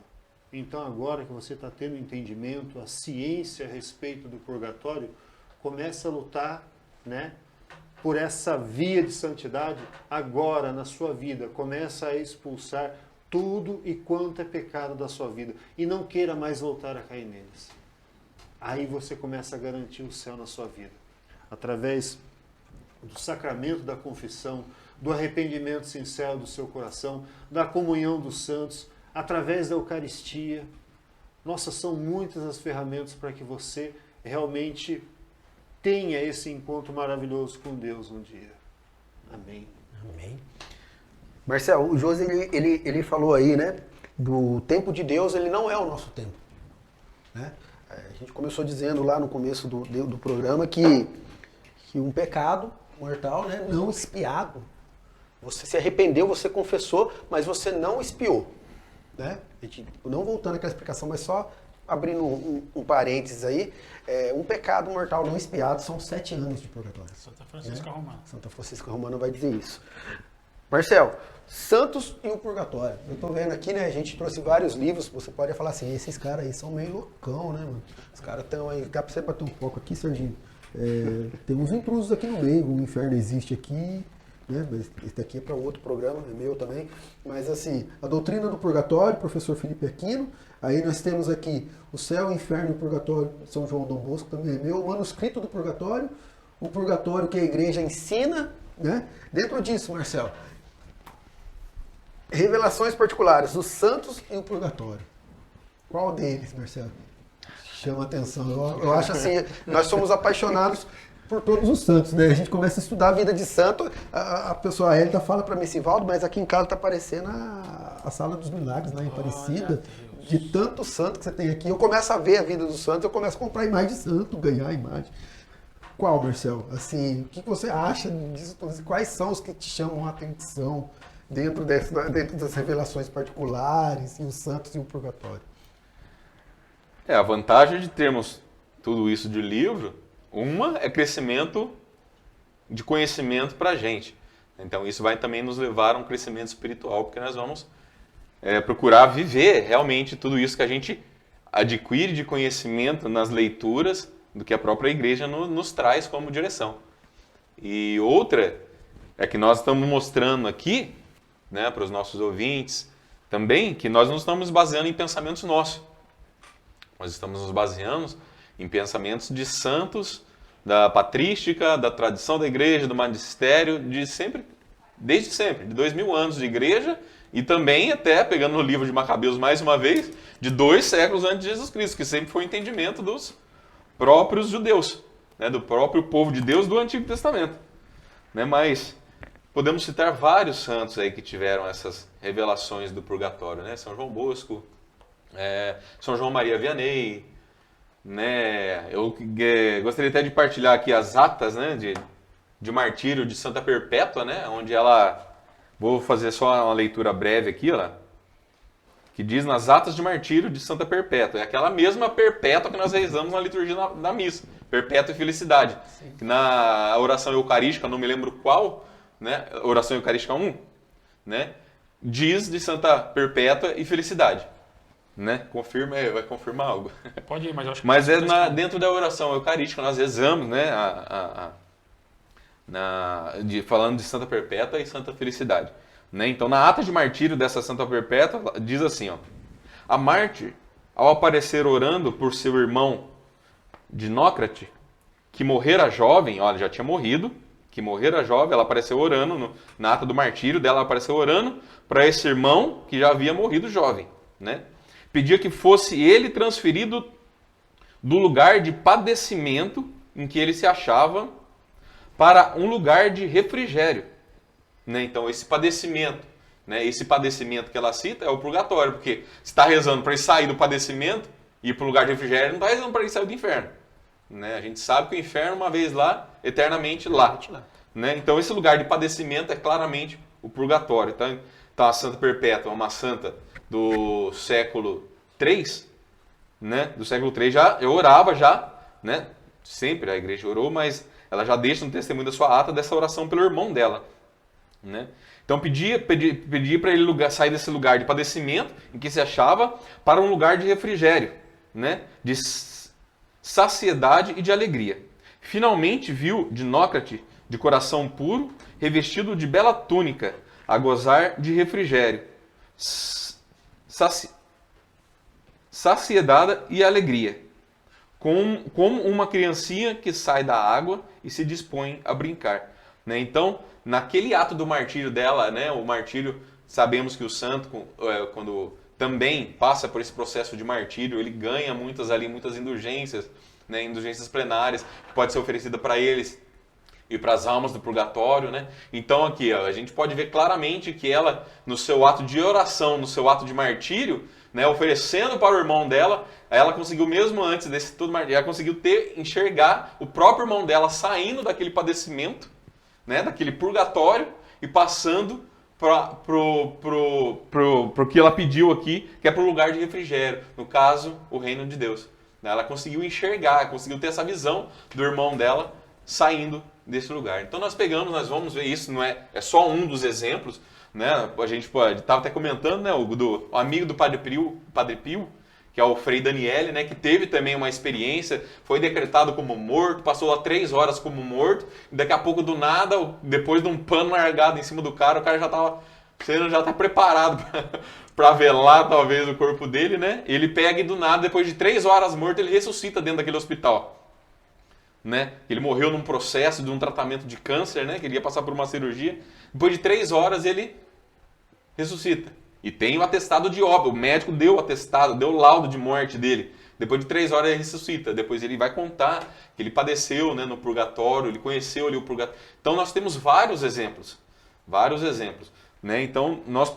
Então agora que você está tendo entendimento, a ciência a respeito do purgatório, começa a lutar, né, por essa via de santidade agora na sua vida. Começa a expulsar tudo e quanto é pecado da sua vida. E não queira mais voltar a cair neles. Aí você começa a garantir o céu na sua vida. Através do sacramento da confissão, do arrependimento sincero do seu coração, da comunhão dos santos, através da Eucaristia. Nossa, são muitas as ferramentas para que você realmente tenha esse encontro maravilhoso com Deus um dia. Amém. Amém. Marcelo, o Josi, ele falou aí, né, do tempo de Deus, ele não é o nosso tempo, né? A gente começou dizendo lá no começo do programa que um pecado mortal, né, não expiado. Você se arrependeu, você confessou, mas você não expiou, né? A gente, não voltando àquela explicação, mas só abrindo um parênteses aí, um pecado mortal não expiado são 7 anos de purgatório. Santa Francisca Romana. Santa Francisca Romana vai dizer isso. Marcelo, Santos e o Purgatório. Eu tô vendo aqui, né? A gente trouxe vários livros. Você pode falar assim, esses caras aí são meio loucão, né, mano? Os caras estão aí. Dá pra você bater um pouco aqui, Serginho? Tem uns intrusos aqui no meio. O inferno existe aqui, né? Mas esse daqui é para outro programa, é meu também. Mas assim, a doutrina do Purgatório, professor Felipe Aquino. Aí nós temos aqui o céu, o inferno e o Purgatório, São João Dom Bosco também é meu. O manuscrito do Purgatório, o Purgatório que a igreja ensina, né? Dentro disso, Marcelo, revelações particulares, os santos e o purgatório. Qual deles, Marcelo? Chama atenção. Eu acho assim, nós somos apaixonados por todos os santos, né? A gente começa a estudar a vida de santo, a pessoa Hélida fala para mim, Sivaldo, mas aqui em casa tá parecendo a Sala dos Milagres, lá em Aparecida, de tanto santo que você tem aqui. Eu começo a ver a vida dos santos, eu começo a comprar imagem de santo, ganhar a imagem. Qual, Marcelo? Assim, o que você acha disso? Quais são os que te chamam a atenção dentro das revelações particulares, e os santos e o purgatório? A vantagem de termos tudo isso de livro, uma é crescimento de conhecimento para a gente. Então isso vai também nos levar a um crescimento espiritual, porque nós vamos procurar viver realmente tudo isso que a gente adquire de conhecimento nas leituras do que a própria igreja nos traz como direção. E outra é que nós estamos mostrando aqui, né, para os nossos ouvintes também, que nós não estamos baseando em pensamentos nossos. Nós estamos nos baseando em pensamentos de santos, da patrística, da tradição da igreja, do magistério, desde sempre, de 2000 anos de igreja, e também até, pegando no livro de Macabeus mais uma vez, de 2 séculos antes de Jesus Cristo, que sempre foi o entendimento dos próprios judeus, né, do próprio povo de Deus do Antigo Testamento. Né, mas podemos citar vários santos aí que tiveram essas revelações do purgatório, né? São João Bosco, São João Maria Vianney, né? Eu gostaria até de partilhar aqui as atas, né, de martírio de Santa Perpétua, né? Onde ela... Vou fazer só uma leitura breve aqui, ó. Que diz nas atas de martírio de Santa Perpétua. É aquela mesma perpétua que nós rezamos na liturgia da missa. Perpétua e felicidade. Que na oração eucarística, não me lembro qual, né? Oração eucarística 1, né? Diz de Santa Perpétua e felicidade. Né? Confirma, vai confirmar algo. Pode ir, mas eu acho que... Mas dentro da oração eucarística nós rezamos, né? Falando de Santa Perpétua e Santa Felicidade. Né? Então, na ata de martírio dessa Santa Perpétua, diz assim, ó, a mártir, ao aparecer orando por seu irmão Dinócrate, que morrera jovem, olha, já tinha morrido, que morrera jovem, ela apareceu orando, na ata do martírio dela, ela apareceu orando para esse irmão que já havia morrido jovem. Né? Pedia que fosse ele transferido do lugar de padecimento em que ele se achava para um lugar de refrigério. Né? Então, esse padecimento que ela cita é o purgatório, porque se está rezando para ele sair do padecimento e ir para o lugar de refrigério, não está rezando para ele sair do inferno. Né? A gente sabe que o inferno, uma vez lá, eternamente lá. Né? Então, esse lugar de padecimento é claramente o purgatório. Então, a Santa Perpétua é uma santa do século III, né? Do século III eu orava já, né? Sempre a igreja orou, mas ela já deixa no testemunho da sua ata dessa oração pelo irmão dela. Né? Então pedi para ele sair desse lugar de padecimento em que se achava para um lugar de refrigério, né? De saciedade e de alegria. Finalmente viu Dinócrate, de coração puro, revestido de bela túnica, a gozar de refrigério, saciedade e alegria, como uma criancinha que sai da água e se dispõe a brincar. Né? Então, naquele ato do martírio dela, né, o martírio, sabemos que o santo, quando também passa por esse processo de martírio, ele ganha muitas indulgências, né, indulgências plenárias, que pode ser oferecida para eles e para as almas do purgatório. Né? Então, aqui, ó, a gente pode ver claramente que ela, no seu ato de oração, no seu ato de martírio, né, oferecendo para o irmão dela, ela conseguiu, mesmo antes desse tudo, ela conseguiu enxergar o próprio irmão dela saindo daquele padecimento, né, daquele purgatório, e passando pro que ela pediu aqui, que é para o lugar de refrigério, no caso, o reino de Deus. Ela conseguiu enxergar, conseguiu ter essa visão do irmão dela saindo desse lugar. Então nós vamos ver isso, não é só um dos exemplos, né? A gente estava até comentando, né, o amigo do Padre Pio, que é o Frei Daniele, né, que teve também uma experiência, foi decretado como morto, passou lá 3 horas como morto, e daqui a pouco, do nada, depois de um pano largado em cima do cara, o cara já está preparado para velar, talvez, o corpo dele, né? Ele pega e, do nada, depois de 3 horas morto, ele ressuscita dentro daquele hospital. Né? Ele morreu num processo de um tratamento de câncer, né? Que ele ia passar por uma cirurgia. Depois de 3 horas, ele ressuscita. E tem o atestado de óbito. O médico deu o atestado, deu o laudo de morte dele. Depois de 3 horas, ele ressuscita. Depois ele vai contar que ele padeceu, né, no purgatório, ele conheceu ali o purgatório. Então, nós temos vários exemplos. Né? Então, nós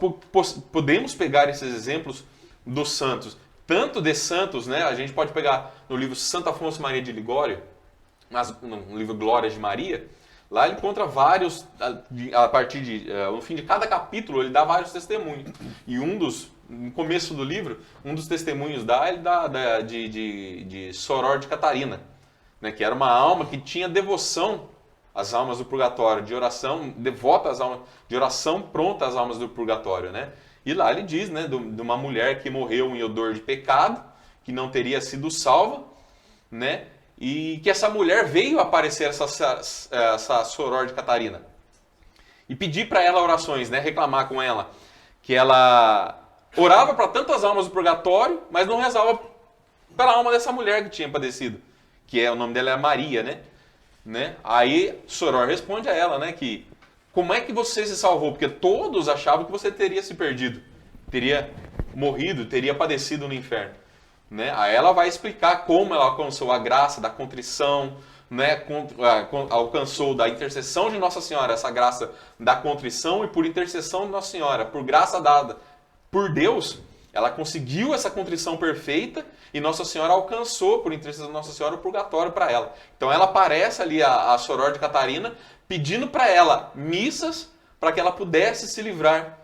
podemos pegar esses exemplos dos santos. Tanto de santos, né? A gente pode pegar no livro Santo Afonso Maria de Ligório, no livro Glórias de Maria. Lá ele encontra vários, a partir no fim de cada capítulo, ele dá vários testemunhos. E no começo do livro, um dos testemunhos de Soror de Catarina, né, que era uma alma que tinha devoção às almas do purgatório, de oração, devota às almas, de oração pronta às almas do purgatório. Né? E lá ele diz, né, de uma mulher que morreu em odor de pecado, que não teria sido salva, né? E que essa mulher veio aparecer, essa Soror de Catarina, e pedir para ela orações, né? Reclamar com ela, que ela orava para tantas almas do purgatório, mas não rezava pela alma dessa mulher que tinha padecido, o nome dela é Maria, né? Aí Soror responde a ela, né, que como é que você se salvou? Porque todos achavam que você teria se perdido, teria morrido, teria padecido no inferno. Né? Aí ela vai explicar como ela alcançou a graça da contrição, né? Alcançou da intercessão de Nossa Senhora, essa graça da contrição, e por intercessão de Nossa Senhora, por graça dada por Deus, Ela conseguiu essa contrição perfeita e Nossa Senhora alcançou, por interesse da Nossa Senhora, o purgatório para ela. Então ela aparece ali, a soror de Catarina, pedindo para ela missas para que ela pudesse se livrar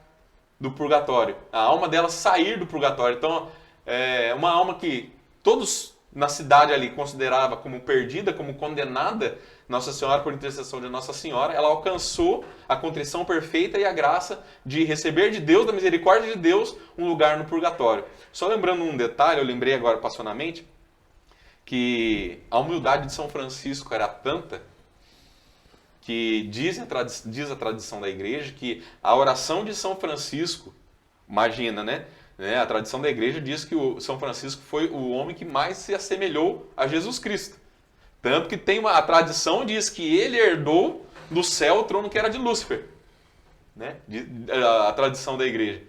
do purgatório. A alma dela sair do purgatório. Então é uma alma que todos na cidade ali considerava como perdida, como condenada. Nossa Senhora, por intercessão de Nossa Senhora, ela alcançou a contrição perfeita e a graça de receber de Deus, da misericórdia de Deus, um lugar no purgatório. Só lembrando um detalhe, eu lembrei agora, passou na mente, que a humildade de São Francisco era tanta que diz a tradição da igreja que a oração de São Francisco, imagina, né? A tradição da igreja diz que o São Francisco foi o homem que mais se assemelhou a Jesus Cristo. Tanto que a tradição diz que ele herdou do céu o trono que era de Lúcifer. Né? A tradição da igreja.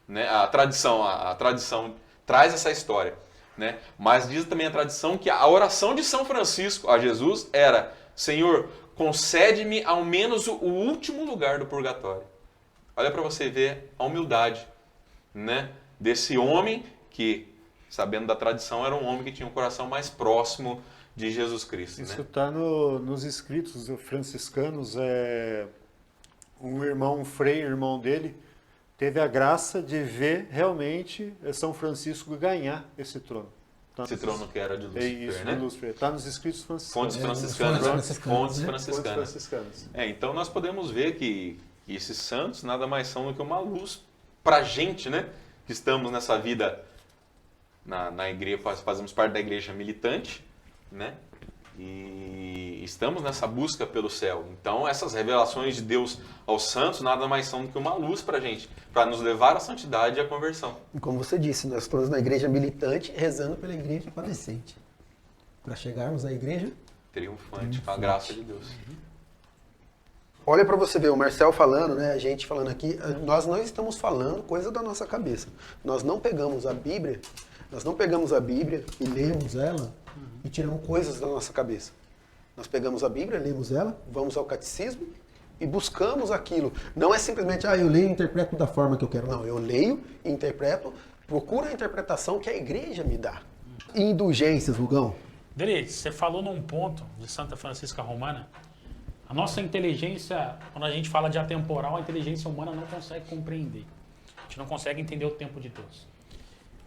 Né? A tradição traz essa história. Né? Mas diz também a tradição que a oração de São Francisco a Jesus era: Senhor, concede-me ao menos o último lugar do purgatório. Olha para você ver a humildade, né, desse homem que, sabendo da tradição, era um homem que tinha um coração mais próximo de Jesus Cristo. Isso né? está nos escritos franciscanos. Um frei, irmão dele, teve a graça de ver realmente São Francisco ganhar esse trono. Esse trono que era de Lúcifer, isso, né? de Lúcifer. Está nos escritos franciscanos. Fontes franciscanas. franciscanas. Então nós podemos ver que esses santos nada mais são do que uma luz para a gente, né? Que estamos nessa vida na igreja, fazemos parte da igreja militante, né? E estamos nessa busca pelo céu. Então essas revelações de Deus aos santos nada mais são do que uma luz para a gente, para nos levar à santidade e à conversão. E como você disse, nós estamos na igreja militante, rezando pela igreja padecente. Para chegarmos à igreja Triunfante, com a graça de Deus. Olha para você ver, o Marcel falando, né, a gente falando aqui, nós não estamos falando coisa da nossa cabeça. Nós não pegamos a Bíblia e lemos ela e tiramos coisas da nossa cabeça. Nós pegamos a Bíblia, lemos ela, vamos ao catecismo e buscamos aquilo. Não é simplesmente, eu leio e interpreto da forma que eu quero. Não, eu leio e interpreto, procuro a interpretação que a igreja me dá. Indulgências, Lugão. Dri, você falou num ponto de Santa Francisca Romana. A nossa inteligência, quando a gente fala de atemporal, a inteligência humana não consegue compreender. A gente não consegue entender o tempo de Deus.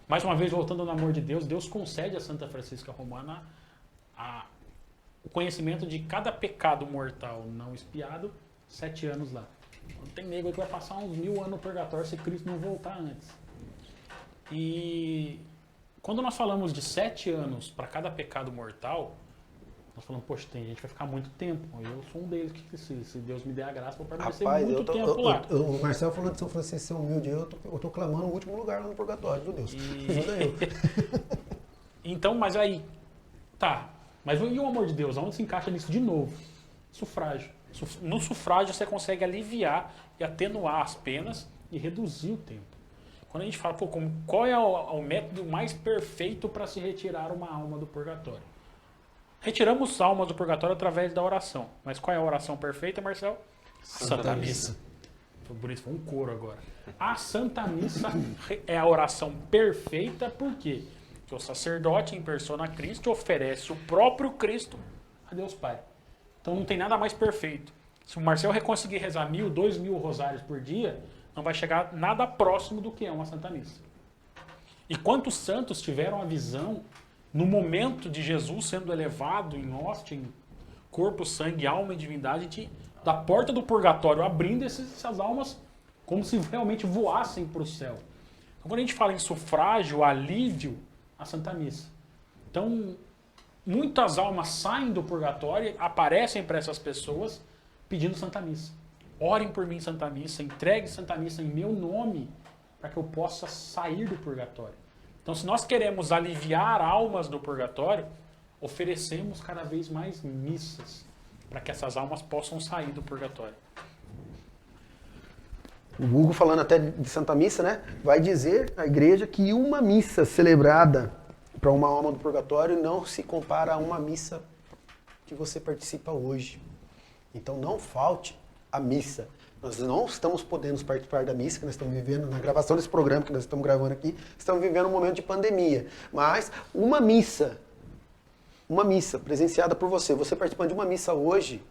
Mais uma vez, voltando no amor de Deus, Deus concede a Santa Francisca Romana o conhecimento de cada pecado mortal não expiado, 7 anos lá. Não tem nego aí que vai passar uns 1000 anos no purgatório se Cristo não voltar antes. E quando nós falamos de 7 anos para cada pecado mortal, nós falamos, poxa, tem gente que vai ficar muito tempo. Eu sou um deles que se Deus me der a graça, vou permanecer muito tempo lá. O Marcel falando de São Francisco ser humilde, eu tô clamando o último lugar lá no purgatório, meu Deus. Ajuda eu. Então, mas aí, tá. Mas e o amor de Deus? Aonde se encaixa nisso de novo? Sufrágio. No sufrágio você consegue aliviar e atenuar as penas e reduzir o tempo. Quando a gente fala, qual é o método mais perfeito para se retirar uma alma do purgatório? Retiramos almas do purgatório através da oração. Mas qual é a oração perfeita, Marcel? Santa Missa. Por isso foi um coro agora. A Santa Missa é a oração perfeita, por quê? Porque o sacerdote, em persona Cristo, oferece o próprio Cristo a Deus Pai. Então não tem nada mais perfeito. Se o Marcel conseguir rezar 1000, 2000 rosários por dia, não vai chegar nada próximo do que é uma Santa Missa. E quantos santos tiveram a visão no momento de Jesus sendo elevado em hóstia, em corpo, sangue, alma e divindade, da porta do purgatório, abrindo essas almas como se realmente voassem para o céu. Então, quando a gente fala em sufrágio, alívio, a Santa Missa. Então, muitas almas saem do purgatório e aparecem para essas pessoas pedindo Santa Missa. Orem por mim, Santa Missa, entregue Santa Missa em meu nome para que eu possa sair do purgatório. Então, se nós queremos aliviar almas do purgatório, oferecemos cada vez mais missas para que essas almas possam sair do purgatório. O Hugo, falando até de Santa Missa, né, vai dizer à igreja que uma missa celebrada para uma alma do purgatório não se compara a uma missa que você participa hoje. Então não falte a missa. Nós não estamos podendo participar da missa que nós estamos vivendo, na gravação desse programa que nós estamos gravando aqui, estamos vivendo um momento de pandemia. Mas uma missa presenciada por você participando de uma missa hoje,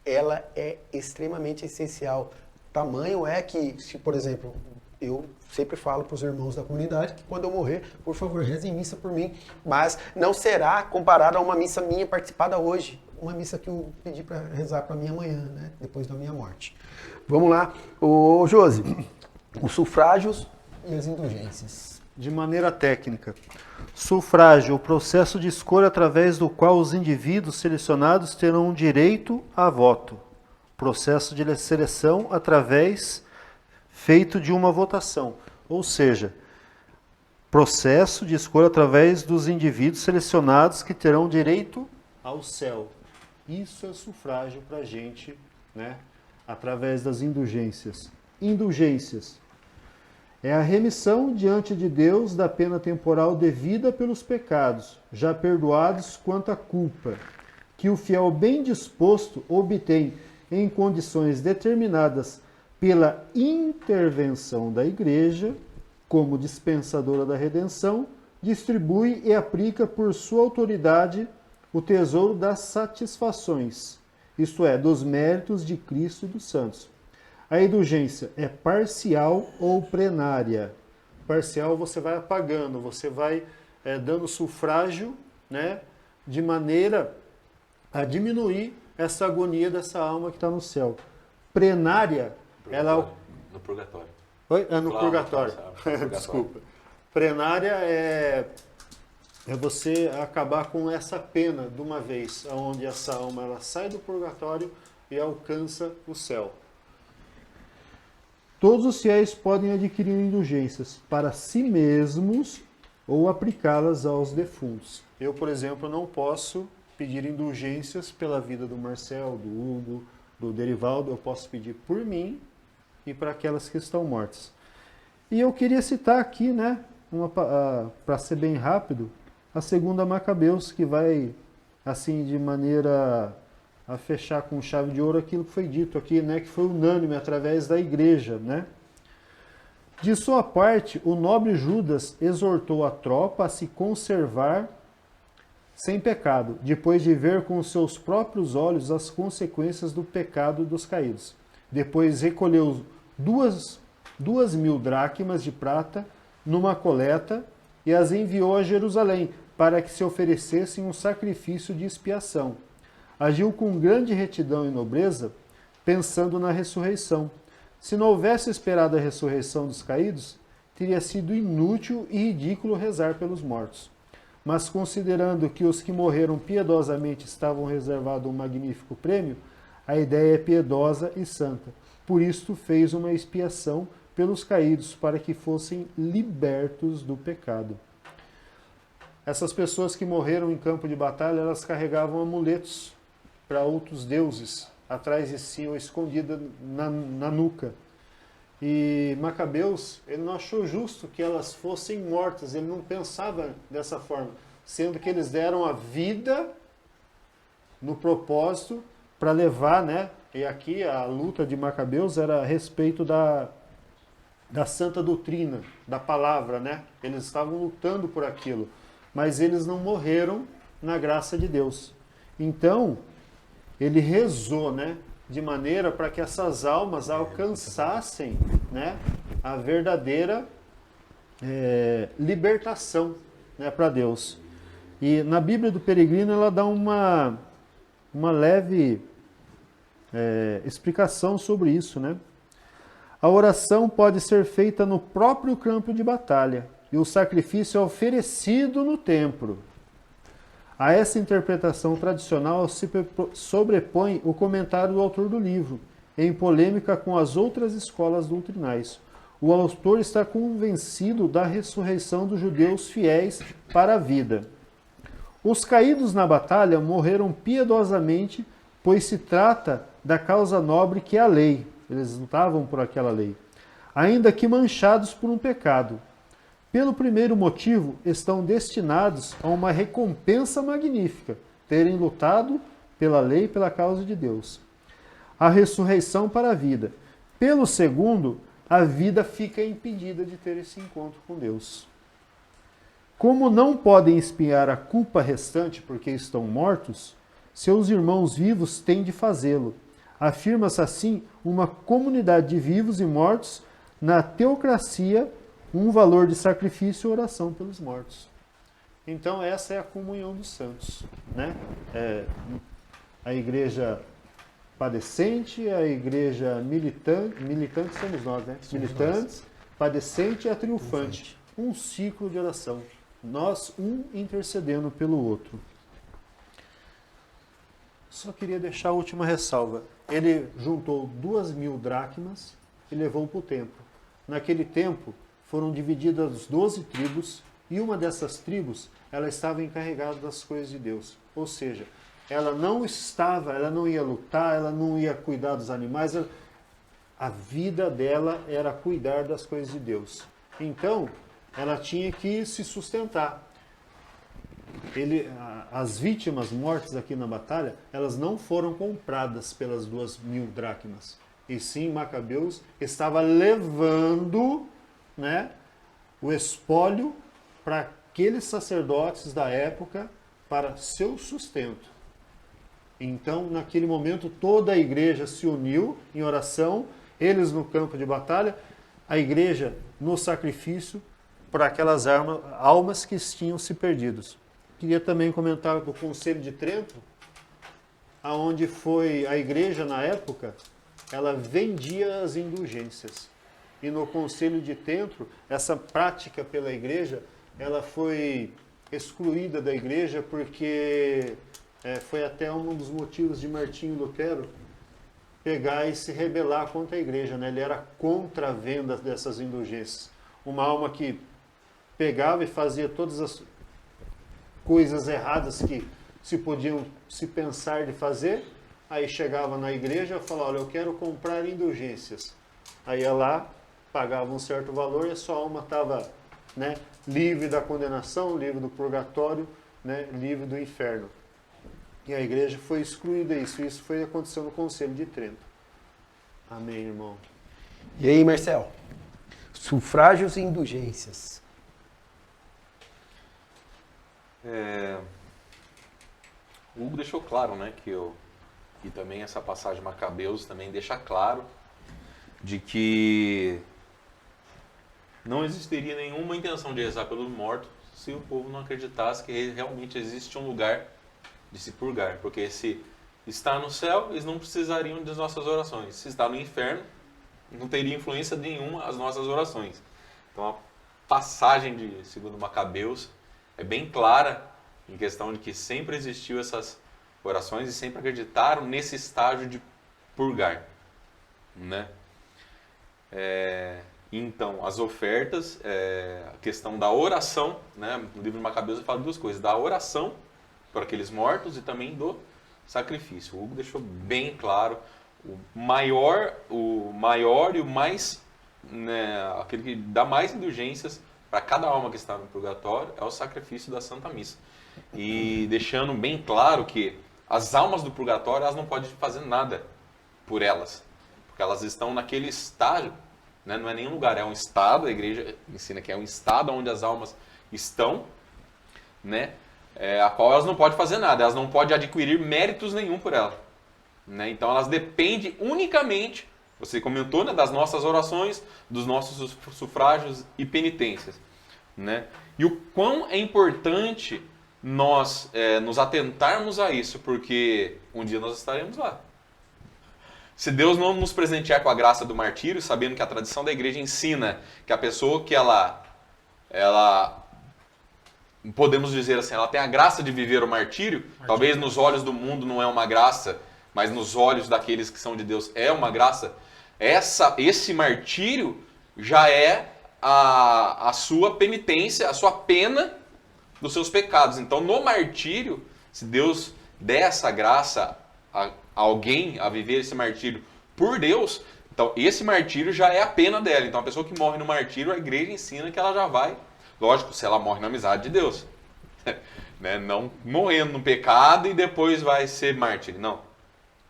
ela é extremamente essencial. Tamanho é que, se, por exemplo, eu sempre falo para os irmãos da comunidade que quando eu morrer, por favor, rezem missa por mim. Mas não será comparado a uma missa minha participada hoje. Uma missa que eu pedi para rezar para mim amanhã, né? Depois da minha morte. Vamos lá. Ô, Josi, os sufrágios e as indulgências. De maneira técnica. Sufrágio, o processo de escolha através do qual os indivíduos selecionados terão direito a voto. Processo de seleção através feito de uma votação. Ou seja, processo de escolha através dos indivíduos selecionados que terão direito ao céu. Isso é sufrágio para a gente, né? Através das indulgências. Indulgências é a remissão diante de Deus da pena temporal devida pelos pecados, já perdoados quanto à culpa, que o fiel bem disposto obtém em condições determinadas pela intervenção da Igreja, como dispensadora da redenção, distribui e aplica por sua autoridade o tesouro das satisfações, isto é, dos méritos de Cristo e dos santos. A indulgência é parcial ou plenária. Parcial você vai apagando, você vai dando sufrágio, né, de maneira a diminuir essa agonia dessa alma que está no céu. Plenária, ela... No purgatório. Oi? No Lá, purgatório. purgatório. Desculpa. Plenária é você acabar com essa pena de uma vez, onde essa alma ela sai do purgatório e alcança o céu. Todos os fiéis podem adquirir indulgências para si mesmos ou aplicá-las aos defuntos. Eu, por exemplo, não posso pedir indulgências pela vida do Marcel, do Hugo, do Derivaldo. Eu posso pedir por mim e para aquelas que estão mortas. E eu queria citar aqui, né, para ser bem rápido, a segunda Macabeus, que vai, assim, de maneira a fechar com chave de ouro aquilo que foi dito aqui, né, que foi unânime através da igreja, né? De sua parte, o nobre Judas exortou a tropa a se conservar sem pecado, depois de ver com seus próprios olhos as consequências do pecado dos caídos. Depois recolheu 2.000 dracmas de prata numa coleta e as enviou a Jerusalém, para que se oferecessem um sacrifício de expiação. Agiu com grande retidão e nobreza, pensando na ressurreição. Se não houvesse esperado a ressurreição dos caídos, teria sido inútil e ridículo rezar pelos mortos. Mas considerando que os que morreram piedosamente estavam reservados um magnífico prêmio, a ideia é piedosa e santa. Por isto fez uma expiação pelos caídos, para que fossem libertos do pecado. Essas pessoas que morreram em campo de batalha, elas carregavam amuletos para outros deuses, atrás de si ou escondida na nuca. E Macabeus, ele não achou justo que elas fossem mortas, ele não pensava dessa forma, sendo que eles deram a vida no propósito para levar, né? E aqui a luta de Macabeus era a respeito da santa doutrina, da palavra, né? Eles estavam lutando por aquilo, mas eles não morreram na graça de Deus. Então, ele rezou, né, de maneira para que essas almas alcançassem, né, a verdadeira libertação, né, para Deus. E na Bíblia do Peregrino ela dá uma leve explicação sobre isso, né? A oração pode ser feita no próprio campo de batalha e o sacrifício é oferecido no templo. A essa interpretação tradicional se sobrepõe o comentário do autor do livro, em polêmica com as outras escolas doutrinais. O autor está convencido da ressurreição dos judeus fiéis para a vida. Os caídos na batalha morreram piedosamente, pois se trata da causa nobre que é a lei. Eles lutavam por aquela lei, ainda que manchados por um pecado. Pelo primeiro motivo, estão destinados a uma recompensa magnífica, terem lutado pela lei e pela causa de Deus. a ressurreição para a vida. Pelo segundo, a vida fica impedida de ter esse encontro com Deus. Como não podem expiar a culpa restante porque estão mortos, seus irmãos vivos têm de fazê-lo. Afirma-se assim uma comunidade de vivos e mortos na teocracia, um valor de sacrifício e oração pelos mortos. Então essa é a comunhão dos santos, né? A igreja padecente, a igreja militante somos nós, né? Militantes, padecente e a triunfante. Um ciclo de oração. Nós, um intercedendo pelo outro. Só queria deixar a última ressalva. Ele juntou 2.000 dracmas e levou para o templo. Naquele tempo, foram divididas as 12 tribos e uma dessas tribos, ela estava encarregada das coisas de Deus. Ou seja, ela não ia lutar, ela não ia cuidar dos animais, a vida dela era cuidar das coisas de Deus. Então, ela tinha que se sustentar. As vítimas mortas aqui na batalha, elas não foram compradas pelas 2.000 dracmas. E sim, Macabeus estava levando, né, o espólio para aqueles sacerdotes da época para seu sustento. Então, naquele momento, toda a igreja se uniu em oração, eles no campo de batalha, a igreja no sacrifício para aquelas almas que tinham se perdidos. Queria também comentar do Conselho de Trento, aonde foi a igreja na época, ela vendia as indulgências. E no Conselho de Trento, essa prática pela igreja, ela foi excluída da igreja porque foi até um dos motivos de Martinho Lutero pegar e se rebelar contra a igreja, né? Ele era contra a venda dessas indulgências. Uma alma que pegava e fazia todas as coisas erradas que se podiam se pensar de fazer, aí chegava na igreja e falava, olha, eu quero comprar indulgências. Aí ia lá, pagava um certo valor e a sua alma estava, né, livre da condenação, livre do purgatório, né, livre do inferno. E a igreja foi excluída disso. Isso foi aconteceu no Conselho de Trento. Amém, irmão. E aí, Marcel? Sufrágios e indulgências. O Hugo deixou claro, né, e também essa passagem de Macabeus também deixa claro de que não existiria nenhuma intenção de rezar pelos mortos se o povo não acreditasse que realmente existe um lugar de se purgar, porque se está no céu, eles não precisariam das nossas orações. Se está no inferno, não teria influência nenhuma as nossas orações. Então a passagem de segundo Macabeus é bem clara em questão de que sempre existiu essas orações e sempre acreditaram nesse estágio de purgar, né? Então, as ofertas, a questão da oração, né? No livro de Macabeus fala duas coisas, da oração para aqueles mortos e também do sacrifício. O Hugo deixou bem claro, o maior e o mais, né, aquele que dá mais indulgências para cada alma que está no purgatório é o sacrifício da Santa Missa. E deixando bem claro que as almas do purgatório, elas não podem fazer nada por elas, porque elas estão naquele estágio, né? Não é nenhum lugar, é um estado, a igreja ensina que é um estado onde as almas estão, né? A qual elas não podem fazer nada, elas não podem adquirir méritos nenhum por ela, né? Então elas dependem unicamente, você comentou, né, das nossas orações, dos nossos sufrágios e penitências, né? E o quão é importante nós nos atentarmos a isso, porque um dia nós estaremos lá. Se Deus não nos presentear com a graça do martírio, sabendo que a tradição da igreja ensina que a pessoa que ela podemos dizer assim, ela tem a graça de viver o martírio, talvez nos olhos do mundo não é uma graça, mas nos olhos daqueles que são de Deus é uma graça. Esse martírio já é a sua penitência, a sua pena dos seus pecados. Então, no martírio, se Deus der essa graça a alguém a viver esse martírio por Deus, então esse martírio já é a pena dela. Então, a pessoa que morre no martírio, a igreja ensina que ela já vai, lógico, se ela morre na amizade de Deus, né? Não morrendo no pecado e depois vai ser mártir, não.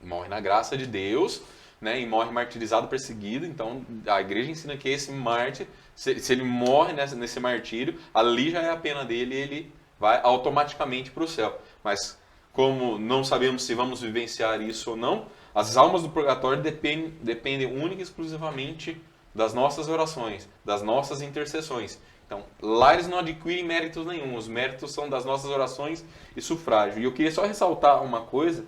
morre na graça de Deus, né, e morre martirizado, perseguido. Então a igreja ensina que esse mártir, se ele morre nesse martírio, ali já é a pena dele e ele vai automaticamente para o céu. Mas como não sabemos se vamos vivenciar isso ou não, as almas do purgatório dependem única e exclusivamente das nossas orações, das nossas intercessões. Então, lá eles não adquirem méritos nenhum, os méritos são das nossas orações e sufrágio. E eu queria só ressaltar uma coisa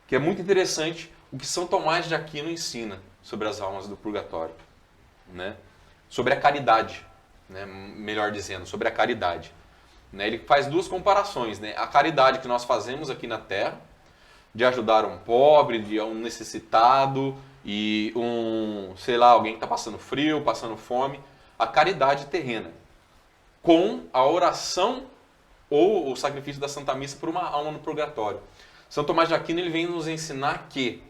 que é muito interessante, o que São Tomás de Aquino ensina sobre as almas do purgatório, né? Sobre a caridade, né? Melhor dizendo, sobre a caridade. Né? Ele faz duas comparações, né? A caridade que nós fazemos aqui na Terra, de ajudar um pobre, de um necessitado e alguém que está passando frio, passando fome, a caridade terrena, com a oração ou o sacrifício da Santa Missa por uma alma no purgatório. São Tomás de Aquino ele vem nos ensinar que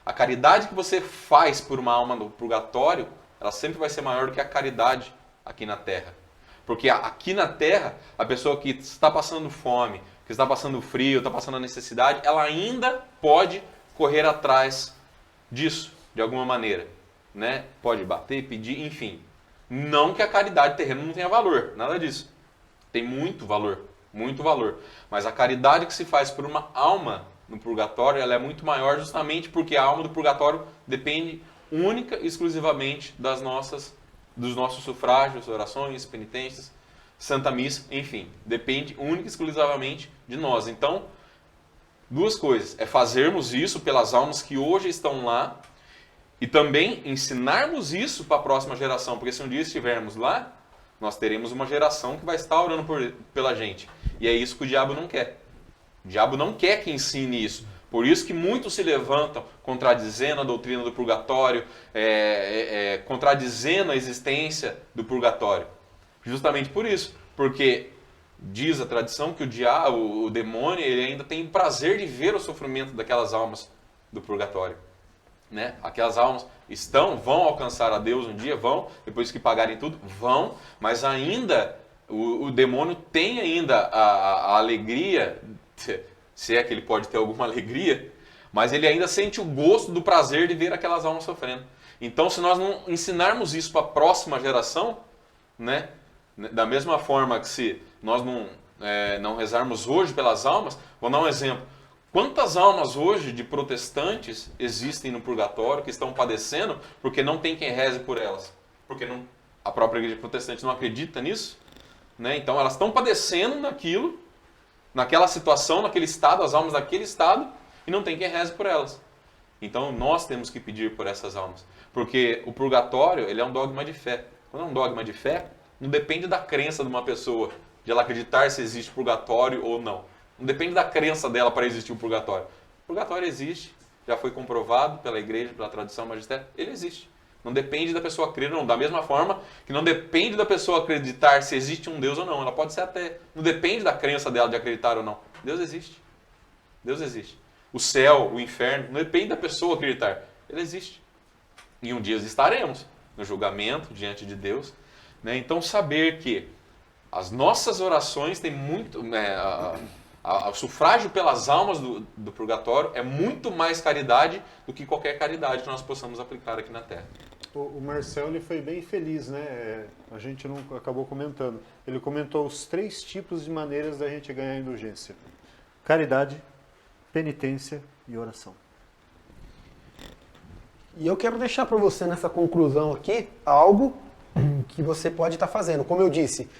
a caridade que você faz por uma alma no purgatório, ela sempre vai ser maior do que a caridade aqui na Terra. Porque aqui na Terra, a pessoa que está passando fome, que está passando frio, está passando necessidade, ela ainda pode correr atrás disso, de alguma maneira. Né? Pode bater, pedir, enfim. Não que a caridade terrena não tenha valor, nada disso. Tem muito valor, muito valor. Mas a caridade que se faz por uma alma no purgatório, ela é muito maior justamente porque a alma do purgatório depende única e exclusivamente dos nossos sufrágios, orações, penitências, Santa Missa, enfim. Depende única e exclusivamente de nós. Então, duas coisas. É fazermos isso pelas almas que hoje estão lá e também ensinarmos isso para a próxima geração. Porque se um dia estivermos lá, nós teremos uma geração que vai estar orando pela gente. E é isso que o diabo não quer. O diabo não quer que ensine isso. Por isso que muitos se levantam contradizendo a doutrina do purgatório, contradizendo a existência do purgatório. Justamente por isso. Porque diz a tradição que o diabo, o demônio, ele ainda tem prazer de ver o sofrimento daquelas almas do purgatório. Né? Aquelas almas vão alcançar a Deus um dia, depois que pagarem tudo, mas ainda o demônio tem ainda a alegria, se é que ele pode ter alguma alegria, mas ele ainda sente o gosto do prazer de ver aquelas almas sofrendo. Então, se nós não ensinarmos isso para a próxima geração, né, da mesma forma que se nós não rezarmos hoje pelas almas, vou dar um exemplo. Quantas almas hoje de protestantes existem no purgatório que estão padecendo porque não tem quem reze por elas? Porque a própria igreja protestante não acredita nisso? Né? Então elas estão padecendo naquela situação, naquele estado, as almas daquele estado, e não tem quem reze por elas. Então nós temos que pedir por essas almas. Porque o purgatório ele é um dogma de fé. Quando é um dogma de fé, não depende da crença de uma pessoa, de ela acreditar se existe purgatório ou não. Não depende da crença dela para existir um purgatório. O purgatório existe, já foi comprovado pela igreja, pela tradição magistéria, ele existe. Não depende da pessoa crer ou não. Da mesma forma que não depende da pessoa acreditar se existe um Deus ou não. Ela pode ser até. Não depende da crença dela de acreditar ou não. Deus existe. Deus existe. O céu, o inferno, não depende da pessoa acreditar. Ele existe. E um dia estaremos no julgamento diante de Deus. Né? Então saber que as nossas orações têm muito... O sufrágio pelas almas do purgatório é muito mais caridade do que qualquer caridade que nós possamos aplicar aqui na Terra. O Marcel ele foi bem feliz, né? A gente não acabou comentando. Ele comentou os 3 tipos de maneiras da gente ganhar indulgência: caridade, penitência e oração. E eu quero deixar para você nessa conclusão aqui algo que você pode estar fazendo. Como eu disse,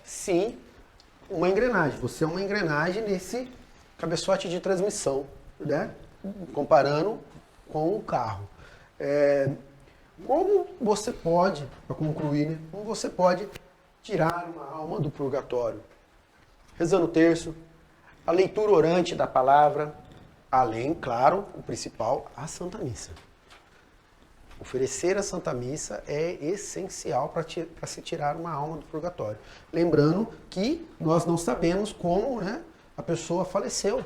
sim uma engrenagem. Você é uma engrenagem nesse cabeçote de transmissão, né? Comparando com um carro. Como você pode, para concluir, né? Como você pode tirar uma alma do purgatório? Rezando o terço, a leitura orante da palavra, além, claro, o principal, a Santa Missa. Oferecer a Santa Missa é essencial para se tirar uma alma do purgatório. Lembrando que nós não sabemos como, né, a pessoa faleceu.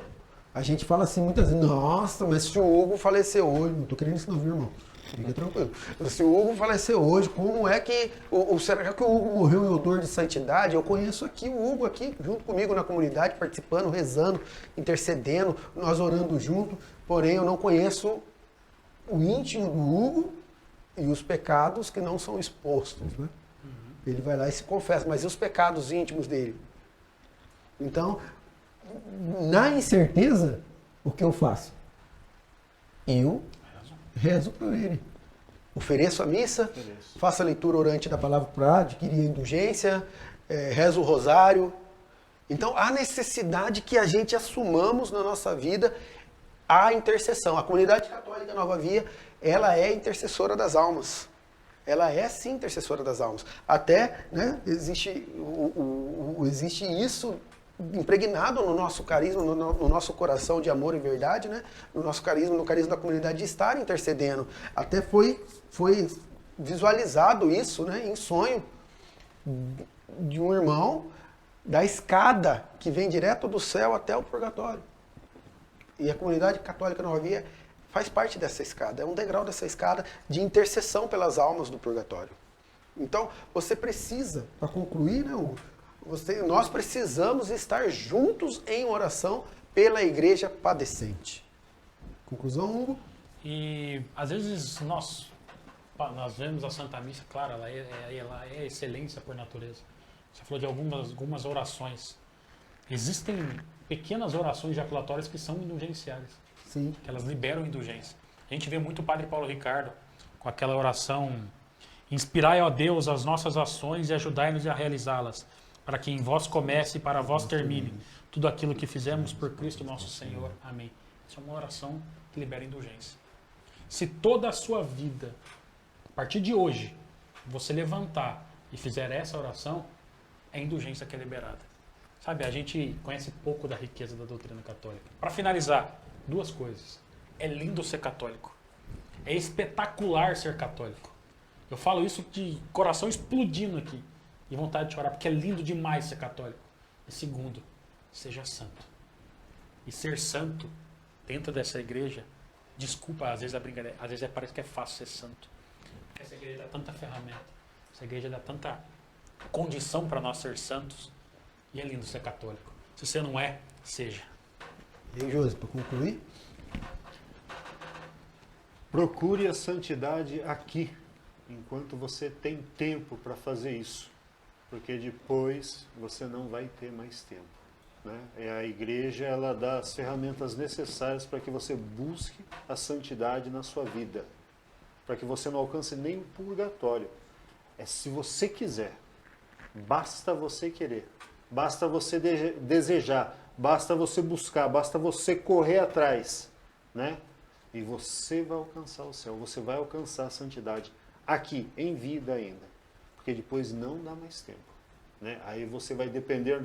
A gente fala assim muitas vezes, nossa, mas se o Hugo faleceu hoje, não tô querendo isso não, viu, irmão? Fica tranquilo. Se o Hugo faleceu hoje, como é que... será que o Hugo morreu em odor de santidade? Eu conheço aqui o Hugo aqui, junto comigo na comunidade, participando, rezando, intercedendo, nós orando junto. Porém, eu não conheço o íntimo do Hugo e os pecados que não são expostos, né? Ele vai lá e se confessa, mas e os pecados íntimos dele? Então, na incerteza, o que eu faço? Eu rezo por ele. Ofereço a missa, faço a leitura orante da palavra para adquirir a indulgência, rezo o rosário. Então, há necessidade que a gente assumamos na nossa vida a intercessão. A comunidade católica Nova Via, ela é intercessora das almas. Ela é sim intercessora das almas. Até, né, existe isso impregnado no nosso carisma, no nosso coração de amor e verdade, né? No nosso carisma, no carisma da comunidade, de estar intercedendo. Até foi visualizado isso, né, em sonho de um irmão da escada que vem direto do céu até o purgatório. E a comunidade católica Nova Via faz parte dessa escada, é um degrau dessa escada de intercessão pelas almas do purgatório. Então, você precisa, para concluir, né, Hugo, nós precisamos estar juntos em oração pela igreja padecente. Conclusão, Hugo? E às vezes nós vemos a Santa Missa, claro, ela é excelência por natureza. Você falou de algumas orações. Existem pequenas orações jaculatórias que são indulgenciárias. Sim. Que elas liberam indulgência. A gente vê muito o Padre Paulo Ricardo com aquela oração: inspirai, ó Deus, as nossas ações e ajudai-nos a realizá-las, para que em vós comece e para vós termine tudo aquilo que fizemos por Cristo nosso Senhor. Amém. Essa é uma oração que libera indulgência. Se toda a sua vida, a partir de hoje, você levantar e fizer essa oração, é a indulgência que é liberada. Sabe, a gente conhece pouco da riqueza da doutrina católica. Para finalizar, duas coisas. É lindo ser católico. É espetacular ser católico. Eu falo isso de coração explodindo aqui. E vontade de chorar, porque é lindo demais ser católico. E segundo, seja santo. E ser santo, dentro dessa igreja, desculpa, às vezes a brincadeira, às vezes parece que é fácil ser santo. Porque essa igreja dá tanta ferramenta, essa igreja dá tanta condição para nós ser santos. E é lindo ser católico. Se você não é, seja. E aí, Josi, para concluir? Procure a santidade aqui, enquanto você tem tempo para fazer isso. Porque depois você não vai ter mais tempo, né? A igreja, ela dá as ferramentas necessárias para que você busque a santidade na sua vida, para que você não alcance nem o purgatório. É se você quiser, basta você querer, basta você desejar, basta você buscar, basta você correr atrás, né? E você vai alcançar o céu, você vai alcançar a santidade aqui, em vida ainda. Porque depois não dá mais tempo, né? Aí você vai depender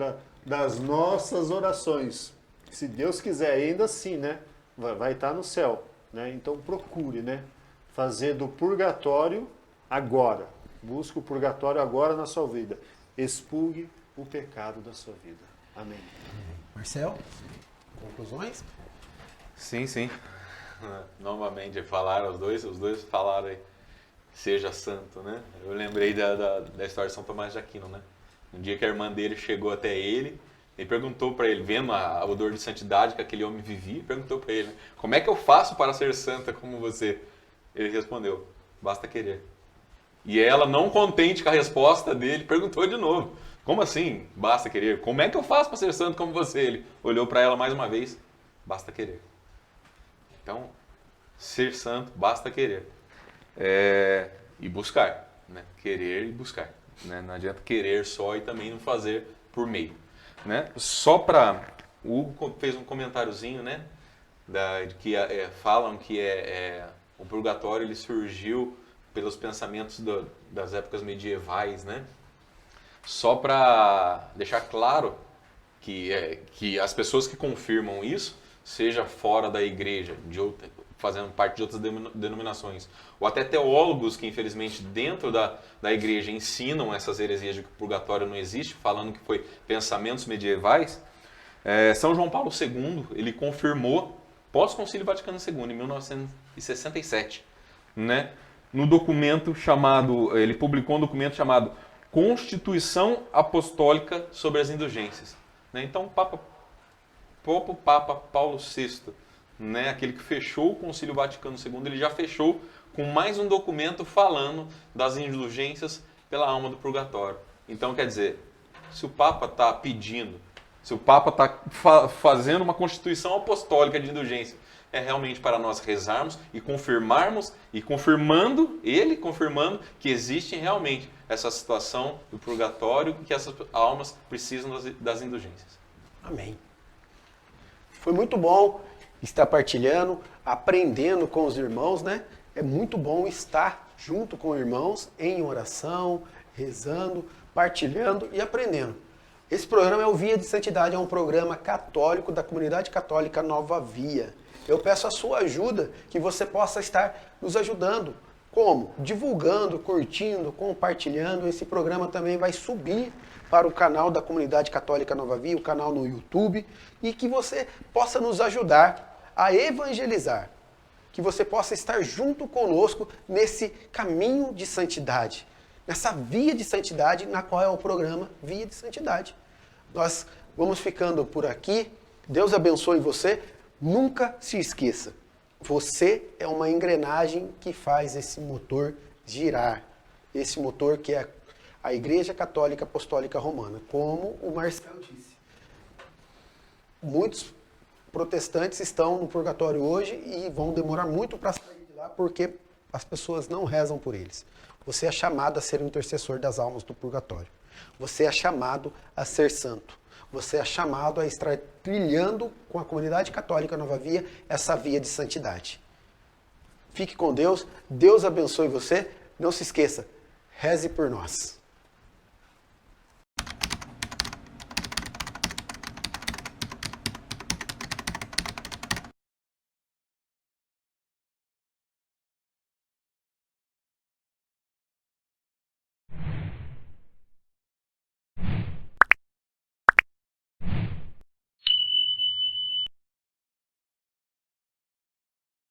das nossas orações. Se Deus quiser, ainda assim, né? Vai estar no céu, né? Então procure, né? Fazer do purgatório agora. Busque o purgatório agora na sua vida. Expurgue o pecado da sua vida. Amém. Marcel, conclusões? Sim, sim. Novamente, os dois falaram aí, seja santo, né? Eu lembrei da história de São Tomás de Aquino, né? Um dia que a irmã dele chegou até ele e perguntou para ele, vendo a odor de santidade que aquele homem vivia, perguntou para ele, como é que eu faço para ser santa como você? Ele respondeu, basta querer. E ela, não contente com a resposta dele, perguntou de novo, como assim, basta querer? Como é que eu faço para ser santo como você? Ele olhou para ela mais uma vez, basta querer. Então, ser santo, basta querer. E buscar, né? Querer e buscar. Né? Não adianta querer só e também não fazer por meio. Né? Só para... O Hugo fez um comentáriozinho, né? Falam que o purgatório ele surgiu pelos pensamentos das épocas medievais, né? Só para deixar claro que as pessoas que confirmam isso, seja fora da igreja, fazendo parte de outras denominações, ou até teólogos que, infelizmente, dentro da igreja ensinam essas heresias de que o purgatório não existe, falando que foi pensamentos medievais, São João Paulo II, ele confirmou, pós-Concílio Vaticano II, em 1967, né? No documento chamado, ele publicou um documento chamado Constituição Apostólica sobre as Indulgências. Né? Então, o Papa Paulo VI, né? Aquele que fechou o Concílio Vaticano II, ele já fechou com mais um documento falando das indulgências pela alma do purgatório. Então, quer dizer, se o Papa está pedindo, se o Papa está fazendo uma constituição apostólica de indulgência, é realmente para nós rezarmos e confirmarmos, e confirmando que existe realmente essa situação do purgatório e que essas almas precisam das indulgências. Amém. Foi muito bom estar partilhando, aprendendo com os irmãos, né? É muito bom estar junto com irmãos em oração, rezando, partilhando e aprendendo. Esse programa é o Via de Santidade, é um programa católico da Comunidade Católica Nova Via. Eu peço a sua ajuda, que você possa estar nos ajudando. Como? Divulgando, curtindo, compartilhando. Esse programa também vai subir para o canal da Comunidade Católica Nova Via, o canal no YouTube, e que você possa nos ajudar a evangelizar. Que você possa estar junto conosco nesse caminho de santidade, nessa via de santidade, na qual é o programa Via de Santidade. Nós vamos ficando por aqui. Deus abençoe você. Nunca se esqueça, você é uma engrenagem que faz esse motor girar. Esse motor que é a Igreja Católica Apostólica Romana, como o Marcelo disse. Muitos protestantes estão no purgatório hoje e vão demorar muito para sair de lá porque as pessoas não rezam por eles. Você é chamado a ser o intercessor das almas do purgatório. Você é chamado a ser santo. Você é chamado a estar trilhando com a Comunidade Católica Nova Via essa via de santidade. Fique com Deus. Deus abençoe você. Não se esqueça, reze por nós.